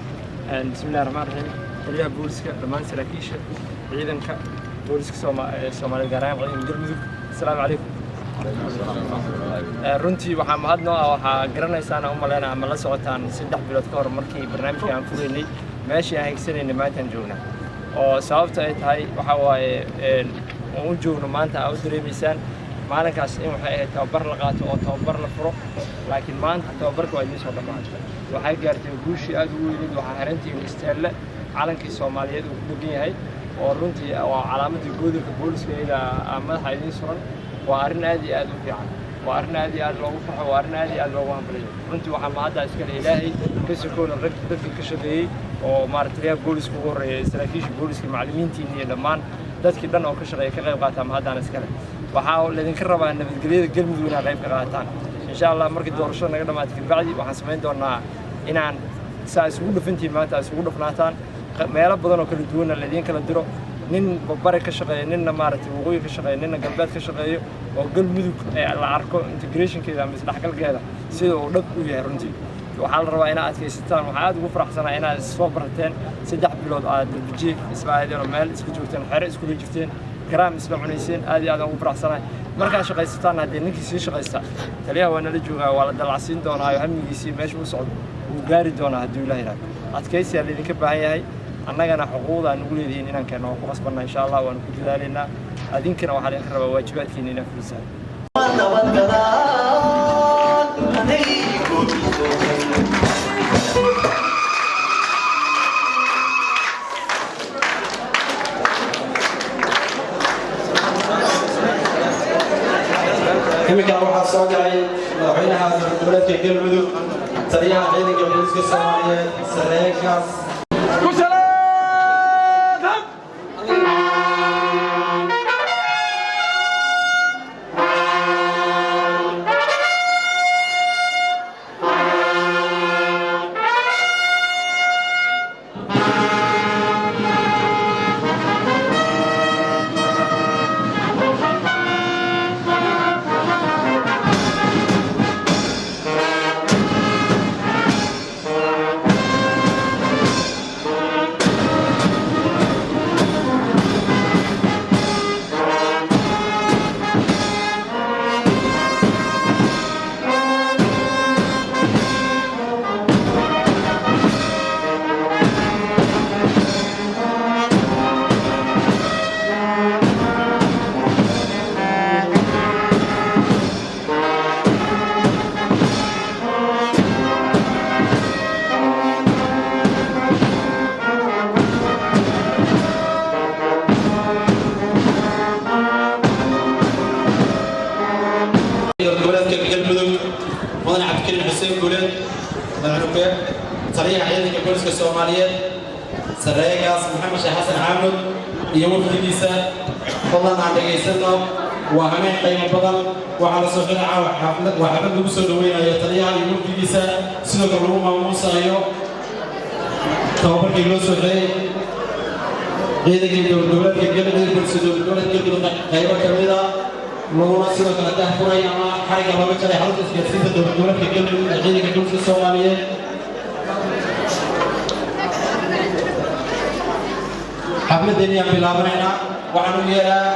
bismillaahir rahmaanir rahiim taliyaha booliska dhamaan saraakiisha ciidanka booliska Soomaaliya gaar ahaan ciidanka galmudug assalaamu calaykum runtii waxaa mahadnoo ah waxaa garanaysaan u maleynaa ama la socotaan 3 bilood ka hor markii barnaamijka aan fureynay meeshii aan higsanayna maantaan joognaa oo sababta ay tahay waxa waaye oo u joogno maanta aad dareemaysaan maalinkaas in waxay ahayd tababar la qaato oo tababar la furo laakiin maanta tababarka waa idin soo dhamaatay waxay gaartay guushii aad u weyn waxaa xirantiin istaale calankii Soomaaliyeed uu ku dhagan yahay oo runtii waa calaamadii gobolka booliska ila madaxa idin suran waa arrin aad iyo aad u fiican waa arrin aad iyo aad loogu farxo waa arrin aad iyo aad loogu hambalyo runtii waxaa mahadda iska leh Ilaahay ka sokoona dadkii ka shaqeeyay oo maartay booliska ugu horeeyay saraakiisha booliska macallimiintii iyo dhammaan dadkii dhan oo ka shaqeeyay ka qayb qaata mahadana iska leh waxaa la idinka rabaa nabadgelyada galmudug inaad qayb ka qaataan insha Allah markii doorashada naga dhamaato kabacdi waxaan sameyn doonaa inaan saa isugu dhufantiin maanta isugu dhufnaataan meelo badan oo kala duwan la idin kala diro nin barbare ka shaqeeyo ninna maartay waqooyi ka shaqeeyo ninna galbeed ka shaqeeyo oo galmudug la arko integrationkeeda ama isdhexgalkeeda sida uu dhab u yahay runtii waxaa la rabaa inaad adkaysataan waxaa aad ugu faraxsanahay inaad soo barateen 3 bilood aad darbijiif isla aadeen meel isku joogteen xere isku jirteen karaam isla cunayseen aad iyo aad ugu faraxsanahay markaa shaqaysataan haddii ninkii sii shaqaysta taliyaha waa nala joogaa waa la dalacsiin doonaa hamigiisii meesha u socdo wuu gaari doonaa haddii ilaahay yidhaahdo adkaysiyaa laydinka baahan yahay annagana xuquuqda aan ugu leedihiin inaan keenno waan ku qasbanna insha allah waanu ku dadaalaynaa adinkana waxaa laydinka rabaa waajibaadkiina inaan fulisaan imika waxaa soo galay madaxweynaha dowladka galmudug taliyaha ciidanka booliska Soomaaliyeed sareekaas taliyaha ciidanka booliska Soomaaliyeed sareekaas Maxamed Sheekh Xasan Xaamud iyo wafdigiisa fadlan aan dhageysano waa hameen qiimo badan waxaa la soo xidhay xaflad lagu soo dhaweynayo taliyaha iyo wafdigiisa sidoo kale lagu maamuusayo tababarkii loo soo xidhay ciidankii dowladka galmudug qaybo ka mid ah laguna sidoo kale daahfuray ama xariga looga jaray xarunta isgaarsiinta dowladka galmudug ee ciidanka booliska Soomaaliyeed xafladani aan bilaabanayna waxaan u yeeraa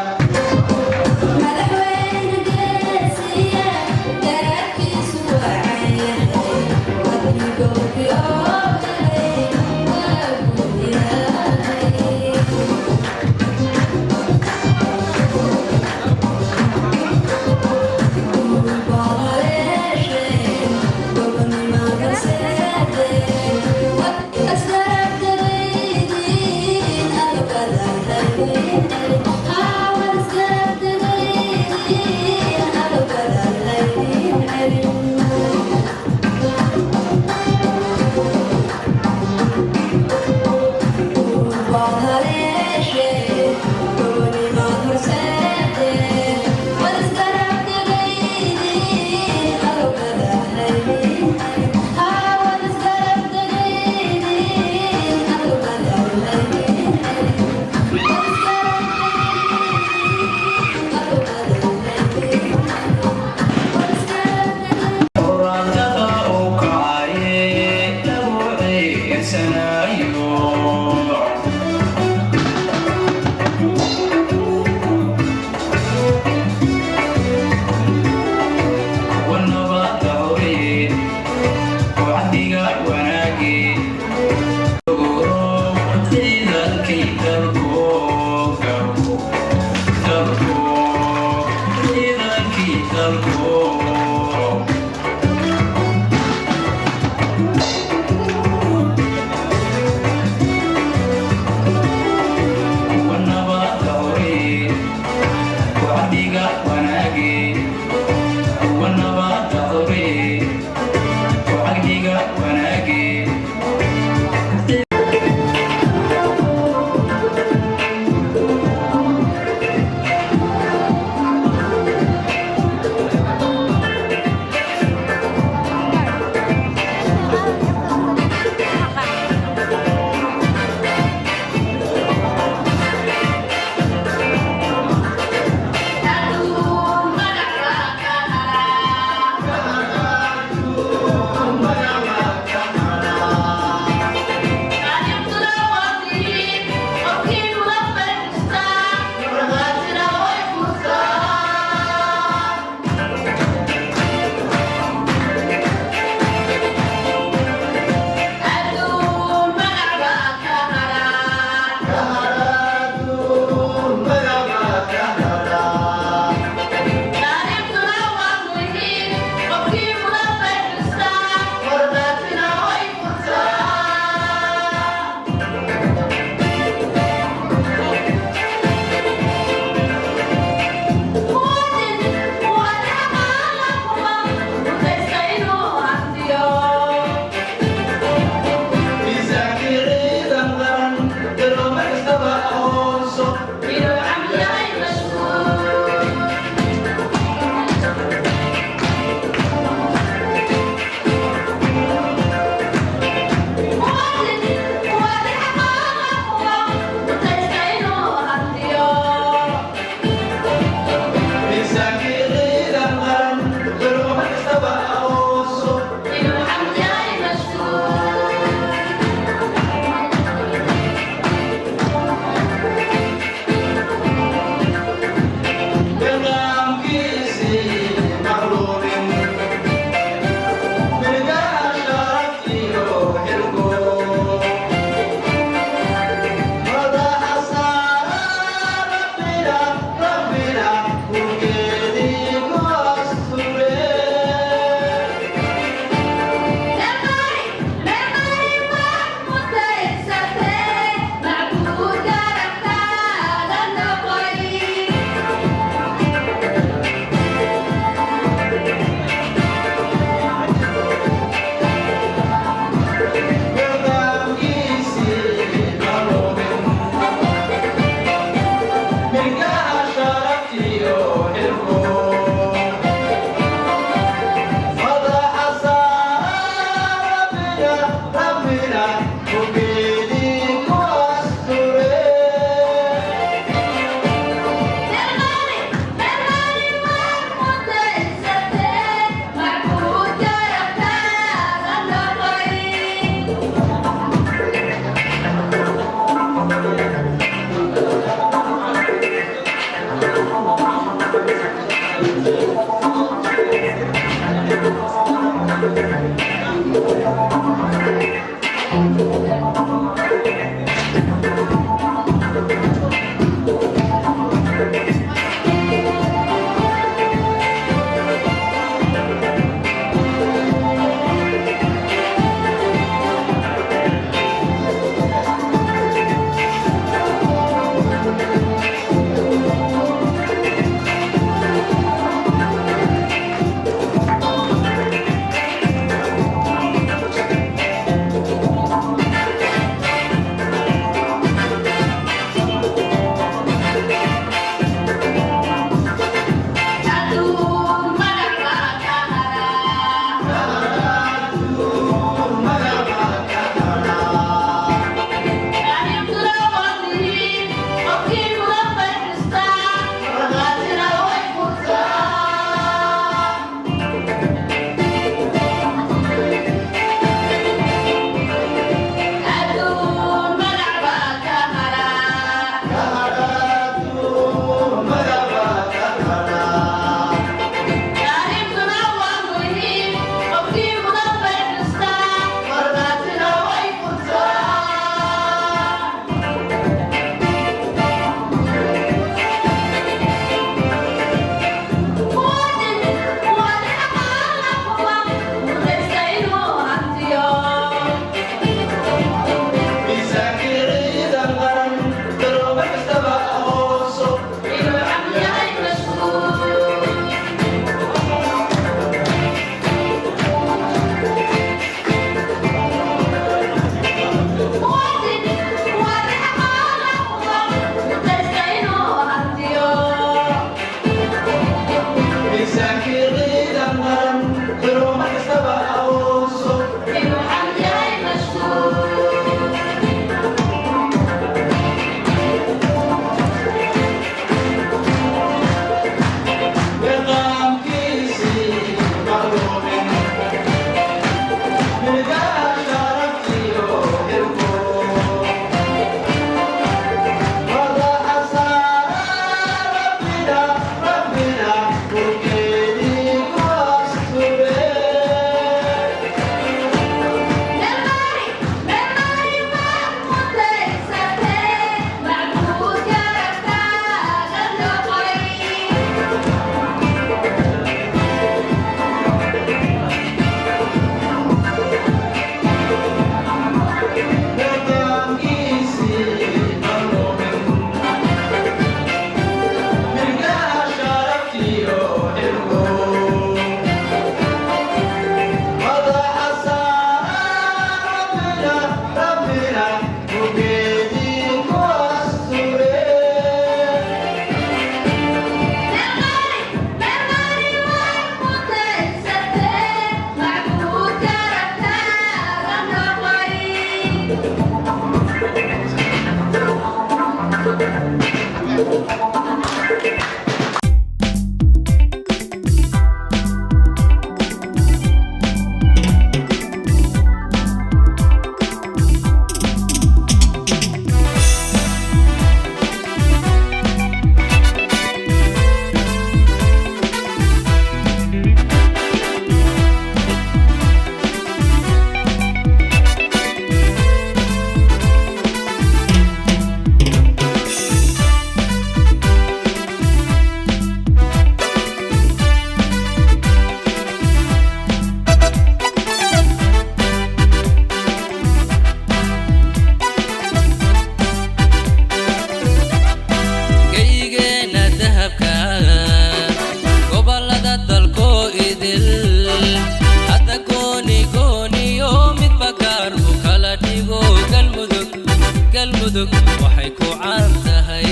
galmudug waxay ku caan tahay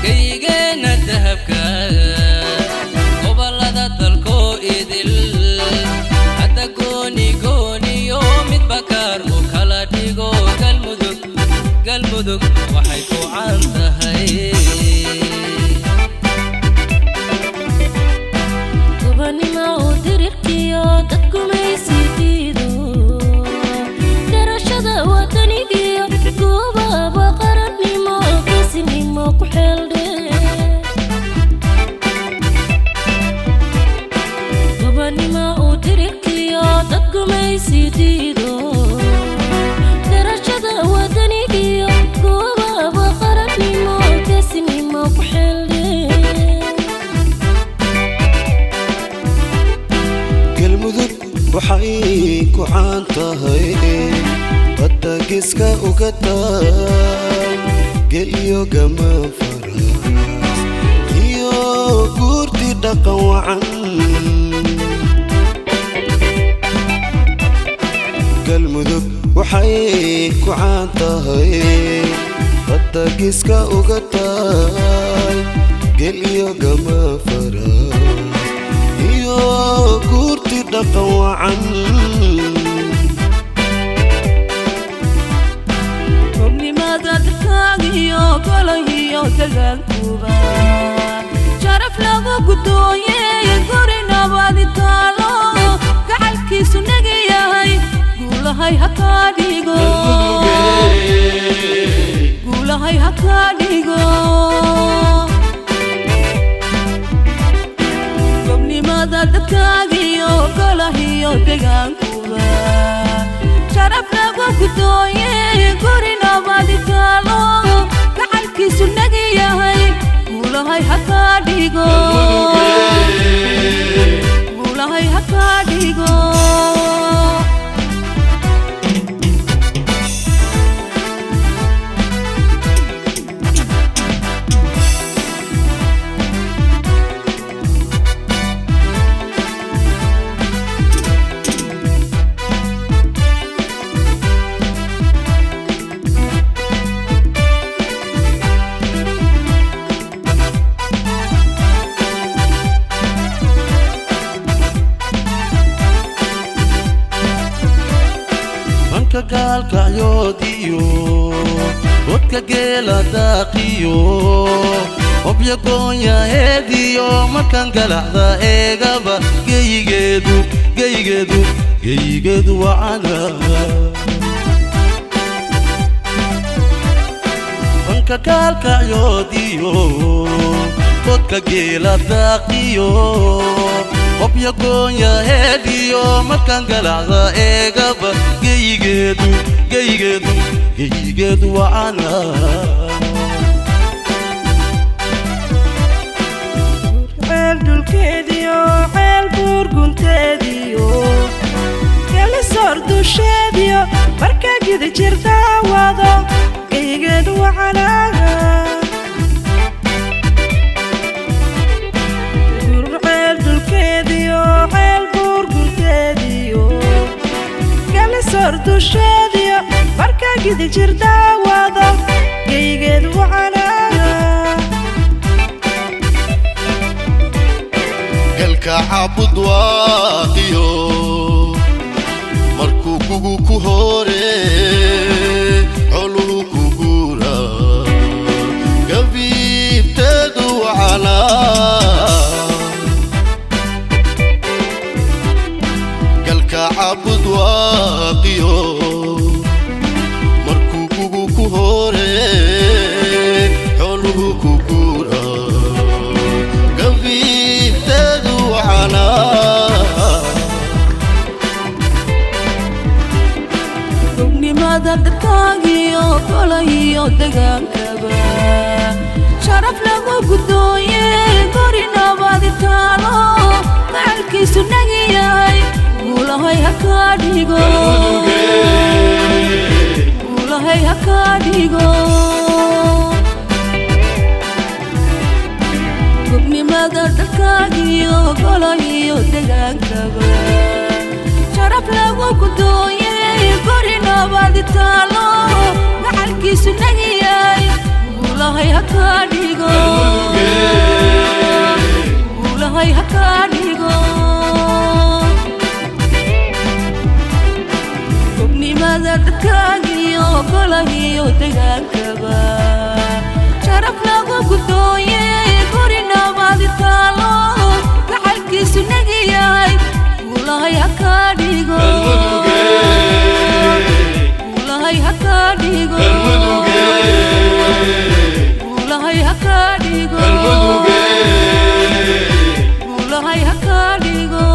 geygeena dahabka gobolada dalkoo idil hadda gooni gooniyo mid bakaar u kala dhigo galmudug waxay ku caan tahay waxay ku caan tahay badda geeska uga taal geel iyo gamaan faras iyo guurti dhaqan wacan galmudug waxay ku caan tahay badda geeska uga taal geel iyo gamaan faras iyo guurti dhaqan wacan xubnimada dadkaagiyo golahiyo dagaalkuba sharaf lagu gudooyey guri nabadi taalo gacalkiisu naga yahay guulahay ha kaa dhigo guulahay ha kaa dhigo dadkaagiyo golahiyo degaankuba sharaf lagu gudooyey guri nabadi taalo gacalkiisu naga yahay guulahay ha kaa dhigo guulahay ha kaa dhigo gaalkacyoodiyo wadka geela daaqiyo obya goonyaheediyo markaan galacda eegaba geyigeedu wacana banka gaalkacyoodiyo wadka geela daaqiyo obya goonyaheediyo markaan galacda eegaba geyigeedu wacana ceel dhulkeediyo ceel buurgunteediyo gelisoor dusheediyo markaa gida jirtaa wado geyigeedu wacana ceel dhulkeediyo ceel buurgunteediyo gelisoor dusheediyo markaa gida jirtaa wado geyigeedu wacana galka cabud waaqiyo markuu kugu ku hore coluhu ku guura gabiibteedu wacana galka cabud waaqiyo markuu kugu ku hore coluhu ku guura gabiibteedu wacana xubnimada dadkaagiyo golahiyo degaankaba sharaf lagu gudooyey guri nabadi taalo gacalkiisu naga yahay guulahay ha kaa dhigo guulahay ha kaa dhigo xubnimada dadkaagiyo golahiyo degaankaba sharaf lagu gudooyey قرنا بعد تالو محلكي سنجياي والله هكاديغو والله هكاديغو قبني ماذا تكاغيو كلاهيو تغاكبا شرف لغو قدوي قرنا بعد تالو محلكي سنجياي والله هكاديغو والله هكاديغو والله هكاديغو والله هكاديغو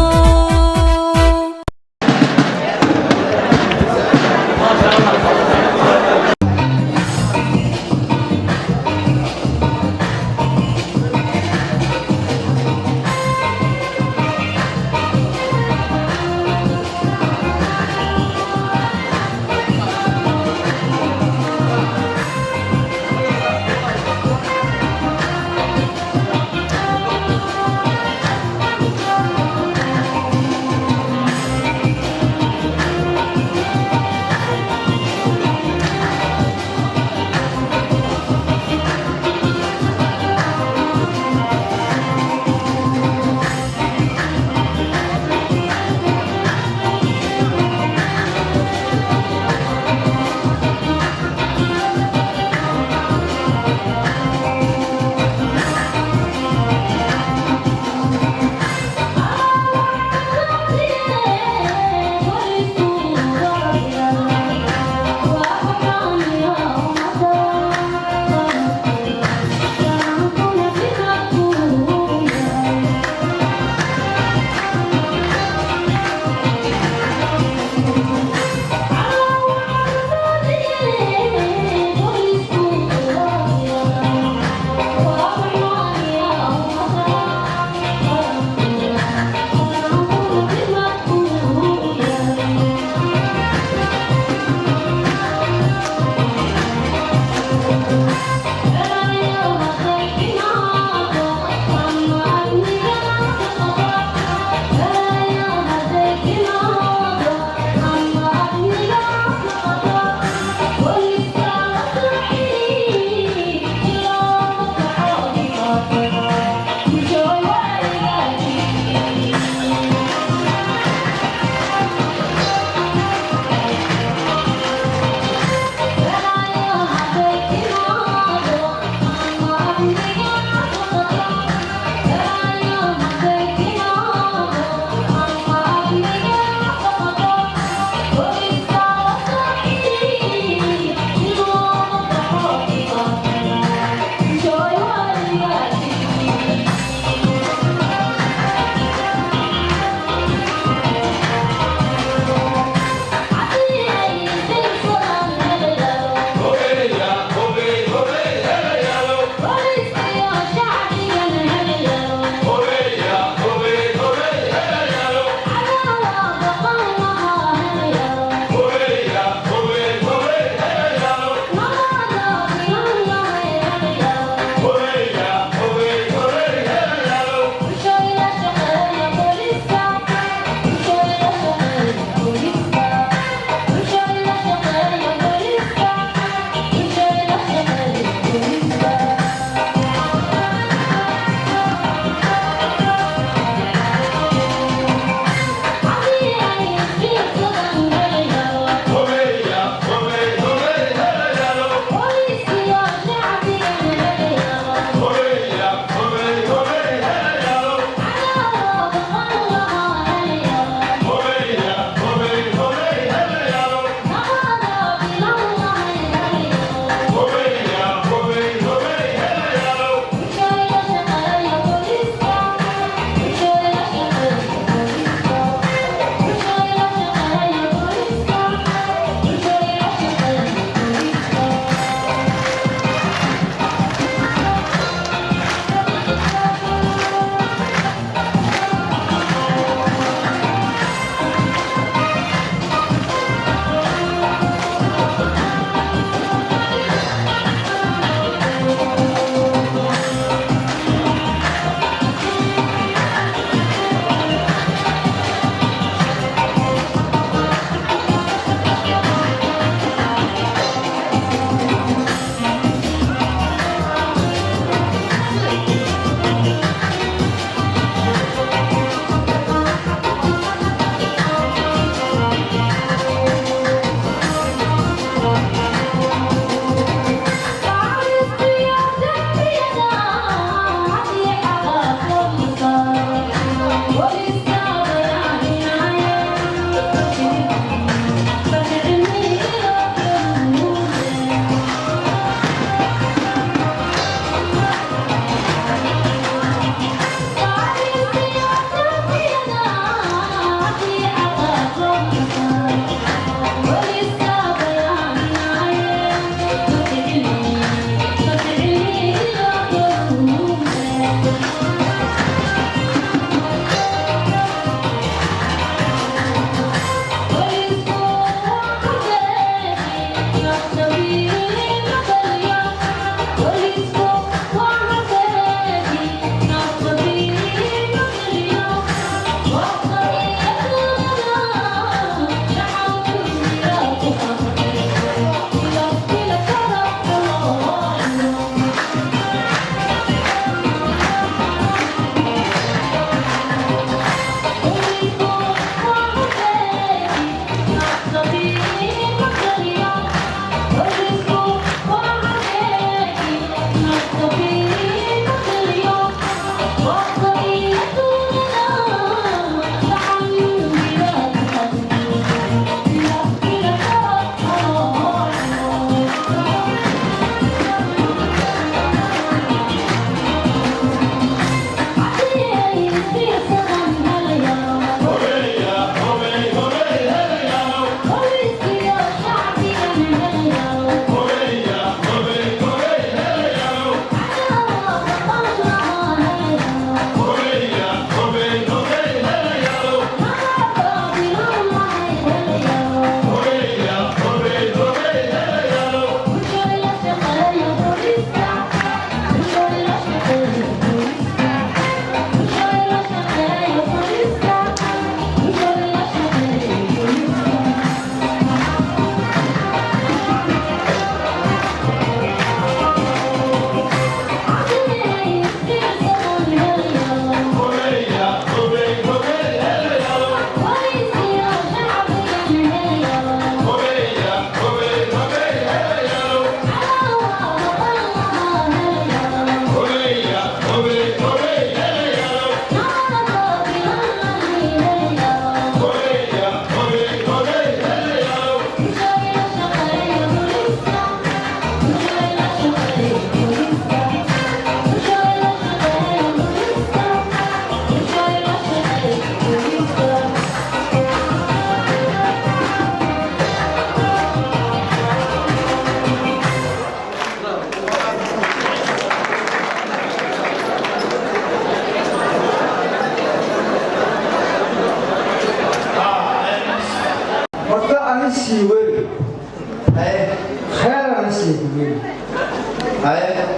خير نسيت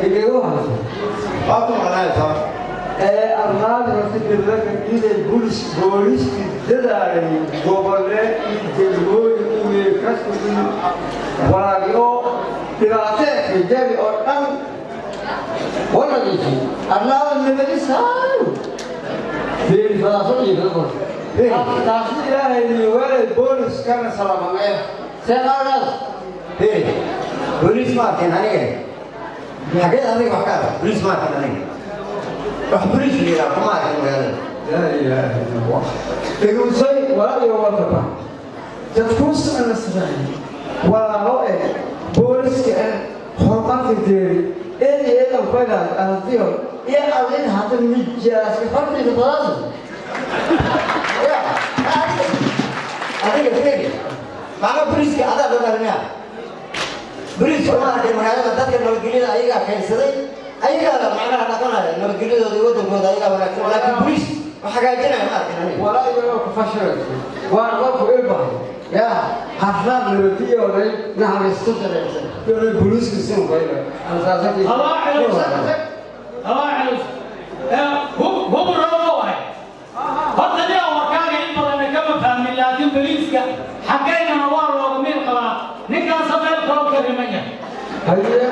يقولوها أعطوا على صار الرابع يفتكر لك إذا بوليس تدعي قبلة يجيبون يكسرون وراجعوا تراثك يجري أرقام ولا يجي الله النبي سال في الفلسفة يقولون تاسي لا هي ولا بوليس كان سلام عليه سلام بوليس ما كان عليه حاجات هذه وحكاية بوليس ما كان عليه راح بوليس اللي راح ما كان لا إله إلا الله يقول شيء ولا يوافق تفوز أنا سبحانه ولا رأي بوليس كأن حرقان في ديري إيه الفيلم أنا فيه إيه أولين هذا النجاس يحط لي الفلاسل يا هذه كثير معنا بوليس كهذا دولارنا بوليس ما أدري مهلا ما تذكر لو قلنا أيها كيسري أيها معنا نقولنا لو قلنا دو دو أيها ولكن بوليس ما حاجة جنا ما أدري ولا يوافق فشل وأنا وافق إلبا يا حفلة ملوكية ولا نعم السودان يقول البوليس كسيم بايلا أنا سأسكت الله علوس الله علوس هو بالرغم واحد هذا اليوم كان ينبغي أن كم فهم لكن بوليس حكينا نوار وغمير قلا نكان سبب كروك الرمية هيا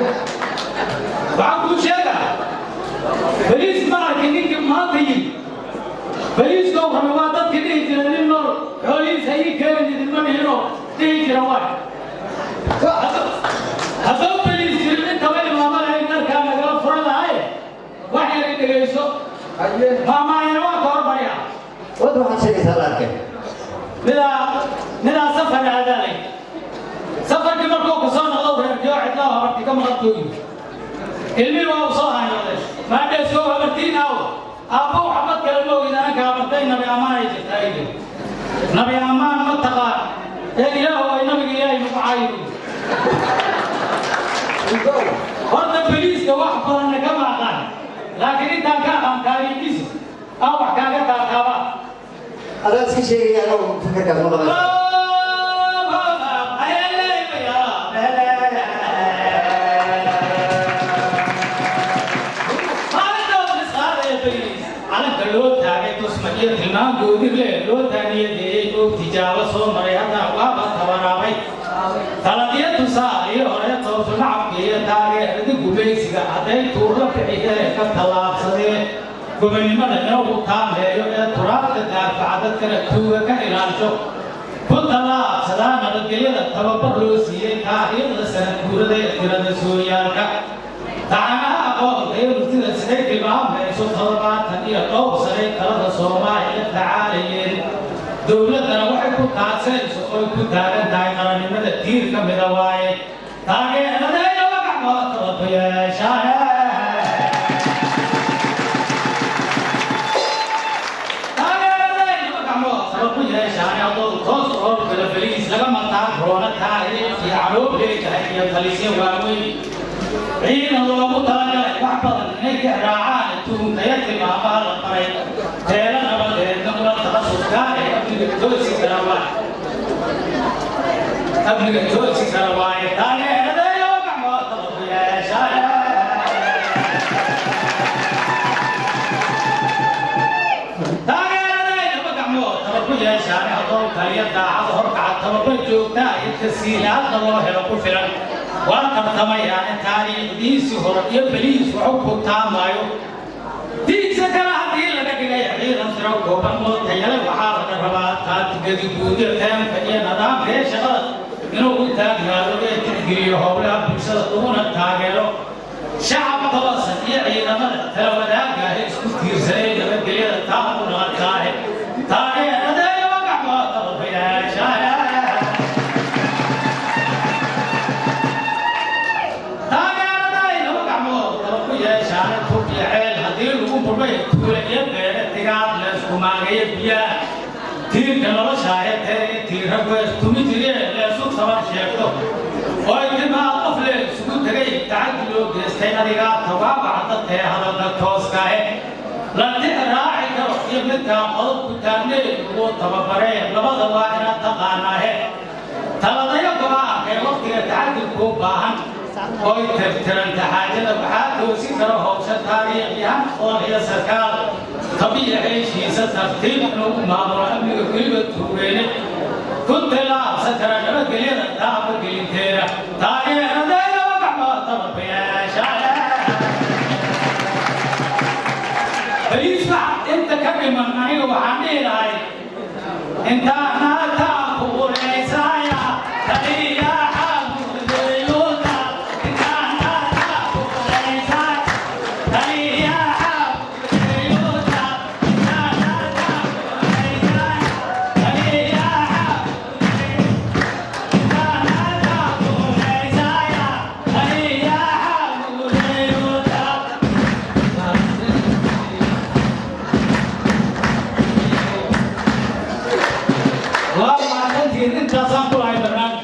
بعد كل شيء بوليس ما كنيك ما تيجي بوليس كم حمواتات كنيه جرالين النور بوليس هي كان يدمن هيرو تيجي رواي هذا بوليس جرالين كمان ما مر هاي النار كان مجال فرلا هاي واحد يريد يسوق ما ينوى كور بريا وده واحد شيء سهل نلا سفر هذا لي سفر كم ركوب صان الله ورجع عدنا هرتي كم ركوب علمي وأوصاها ما بيسوى هرتين أبو حمد كلمه إذا أنا كابتين نبي أمان يجتهد نبي أمان متقى إله وإنما إياه مقعيد هذا بوليس كواحد بدنا كم أقل لكن إنت كأم كاريبيس أو حكاية كأبا هذا سكين شيء أنا فكر كذا مرة لو تاجي تسمعي تلنا جودي له لو تاني دي جو تجاوز سو مريانا وابا ثواناوي ثلاثية تساعي هراء توصل عبية تاجي هذي جوبيسيكا هذي تورا كأيه كتلاب سده جوبيني ما نجوا كام هي يو تورا كتلاب عادت كره توه كإيرانشو كتلاب سدا نرجعيه تبى برلوسيه تاجي لسنا كورة كيران سوريا تعالى أقول غير مثل سنة الإمام بيسوع طلبات هنية أو سنة كلا صومالية تعالى دولتنا وحي كنت عسل سؤال كنت عن دائما من الدير كم دواي تاجي أنا ده يوقع ما طلب يا شاهد تاجي أنا ده يوقع ما طلب يا شاهد أقول تصور بالفليس لما تعبرون تاجي في عروب ليك هي الفليسية وامي عين الله مطالع وعبر نجح راعان توم تيت ما بال قريب تيلا نبض نقول تخصص كاري ابن الجوزي كرواي ابن الجوزي كرواي تاني هذا يوقع ما طلب يا شاهد تاني هذا يوقع ما طلب يا شاهد أطول كريم داعظ هرقع طلب جوتا يتسيلات الله يقول فلان وأنت يعني تاريخ ديس هرب بليس وحب تامايو ديك سكرا هذه لك جاي غير أنترو كوبا موت يلا وحارة الرباط تات جدي بودي كم كذي نظام غير شغل منو تاج هذا تجري هولا بيسلطون التاجرو شعب تواصل يعني لما ترى ولا جاهز كثير زي لما جلي التامون التاجر تاجر هذا يوقع ما طلب يا شايع kumaagaya biyaha tiirka nolosha ee tiirka tumi jireen la soo sabar sheegto oo ay timaa qof le isugu tagay tacaddi loo geystay adiga tawaabacda tee hadalka tooska la raaci karo iyo midka qodob ku taagneed ugu tababareen labada waa inaad taqaanaa taladaya go'aanka وقتها تعدل كوباهن هوي ترترن تحاجة بحاجة وسكر هوشة تاريخها وهي سكال طبيعي شيء سترتيب ما مرة أمي قريبة توريني كنت لا سترى جبت قليلا تابر قليلا تاريخ ندينا وقعبا طبق يا شايا فيسمع انت كبير من معي وحميل هاي انت ناتا قولي سايا تليا حامل ديوتا انت ناتا قولي سايا تليا حامل ديوتا انت ناتا قولي سايا تليا حامل انت ناتا قولي سايا تليا حامل ديوتا والله انت صامبو هاي برنامج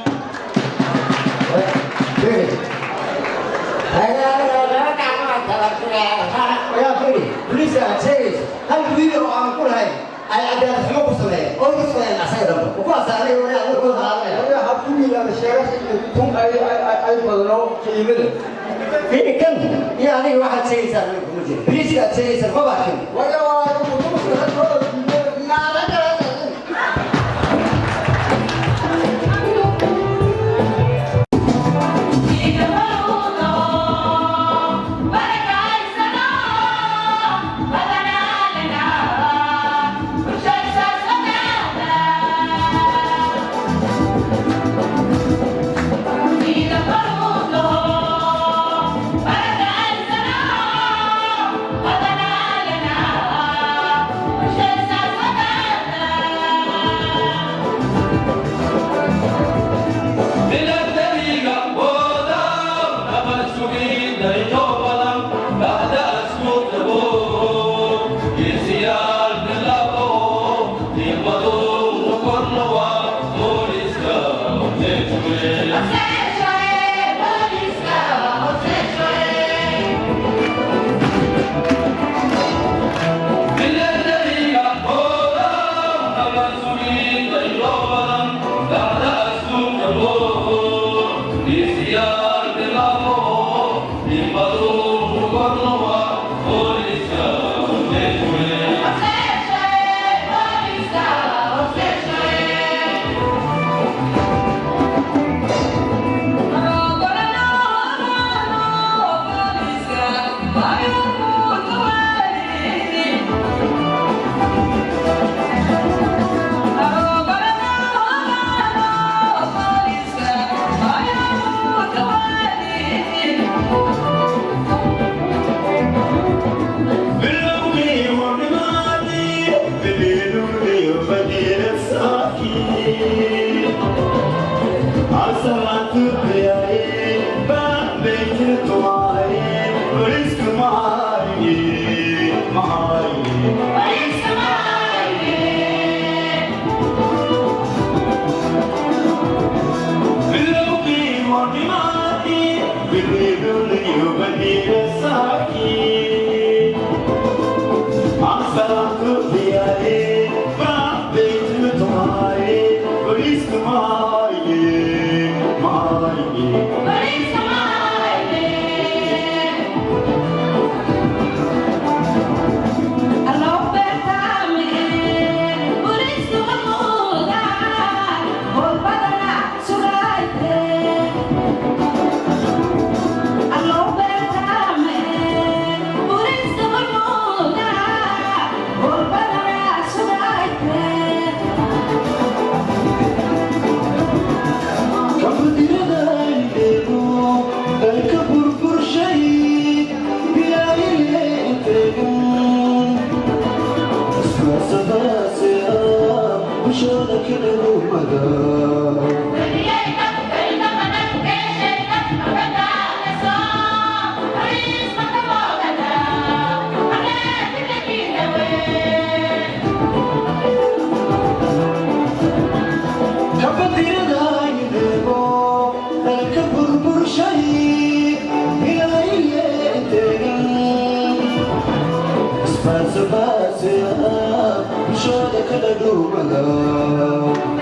يا أخي بوليسا شيء هل فيديو عن كل هاي العدالة حمق الصلاة أو الصلاة العسيرة وقاس عليه ولا أقول هذا يا حبيبي لا الشارع ثم أي بدلوا في مدن في كم يعني واحد شيء صار لكم بوليسا شيء صار ما بعرف ويا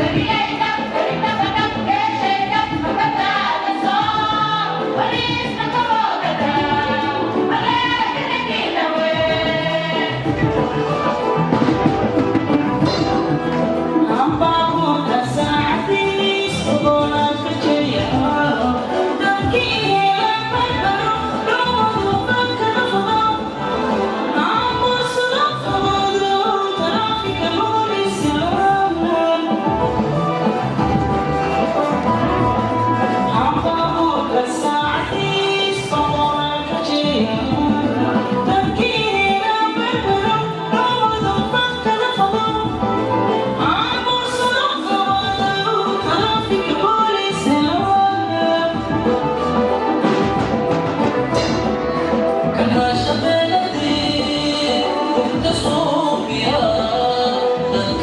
Baby,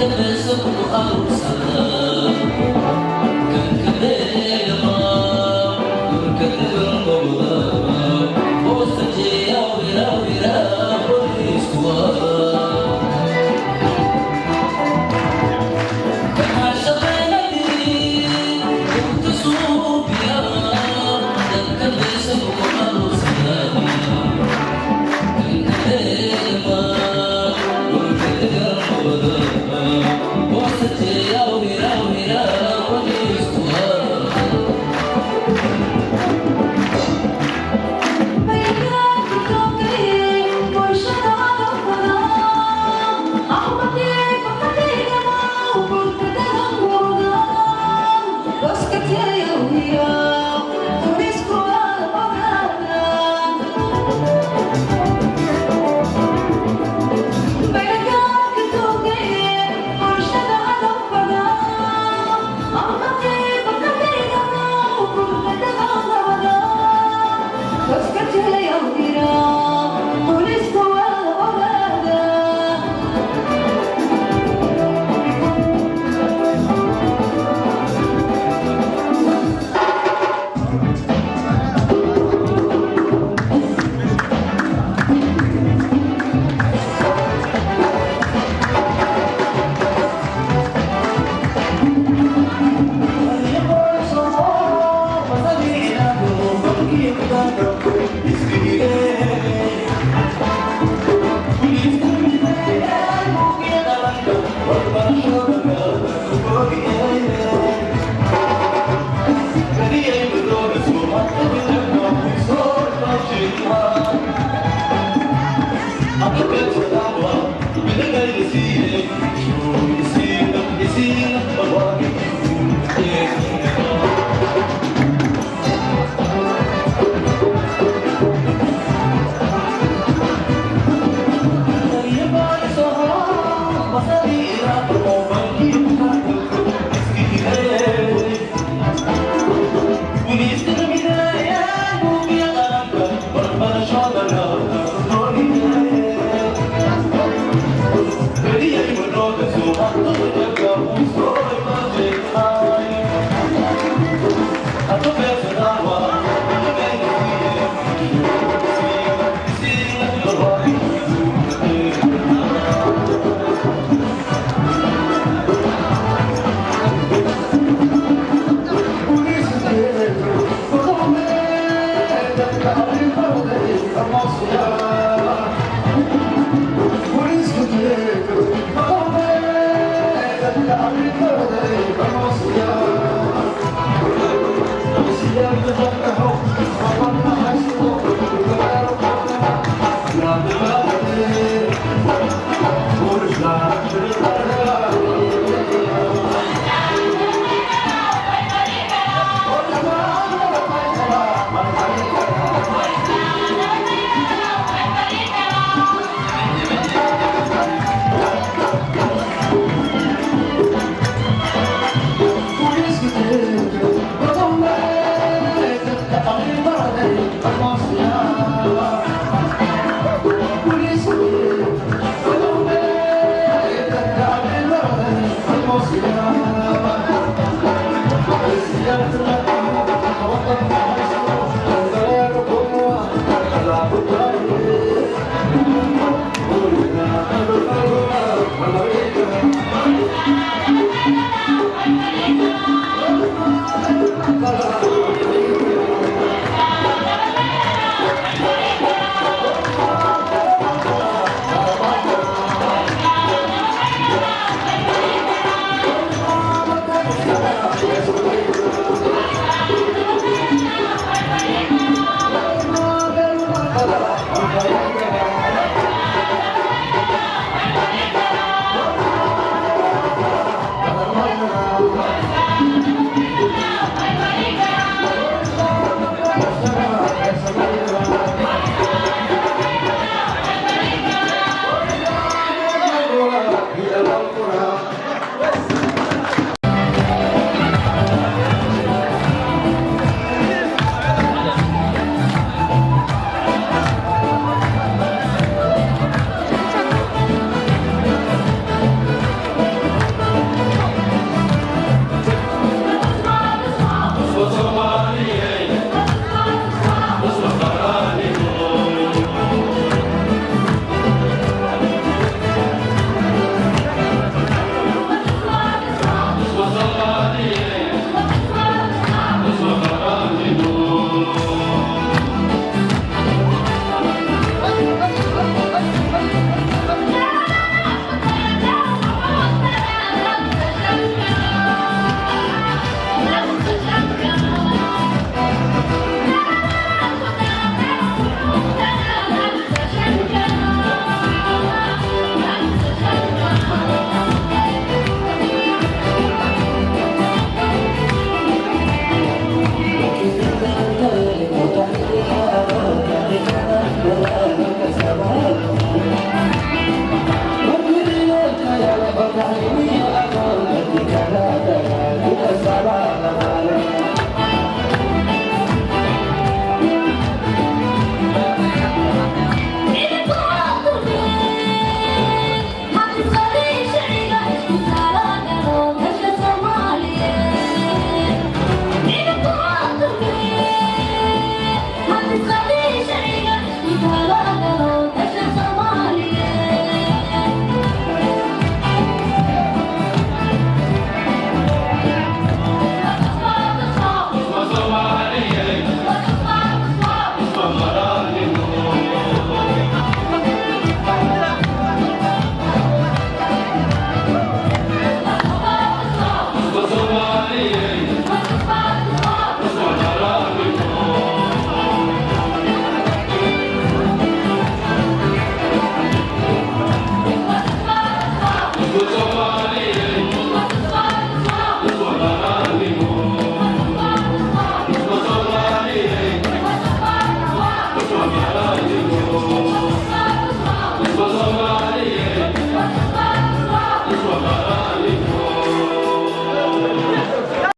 I'm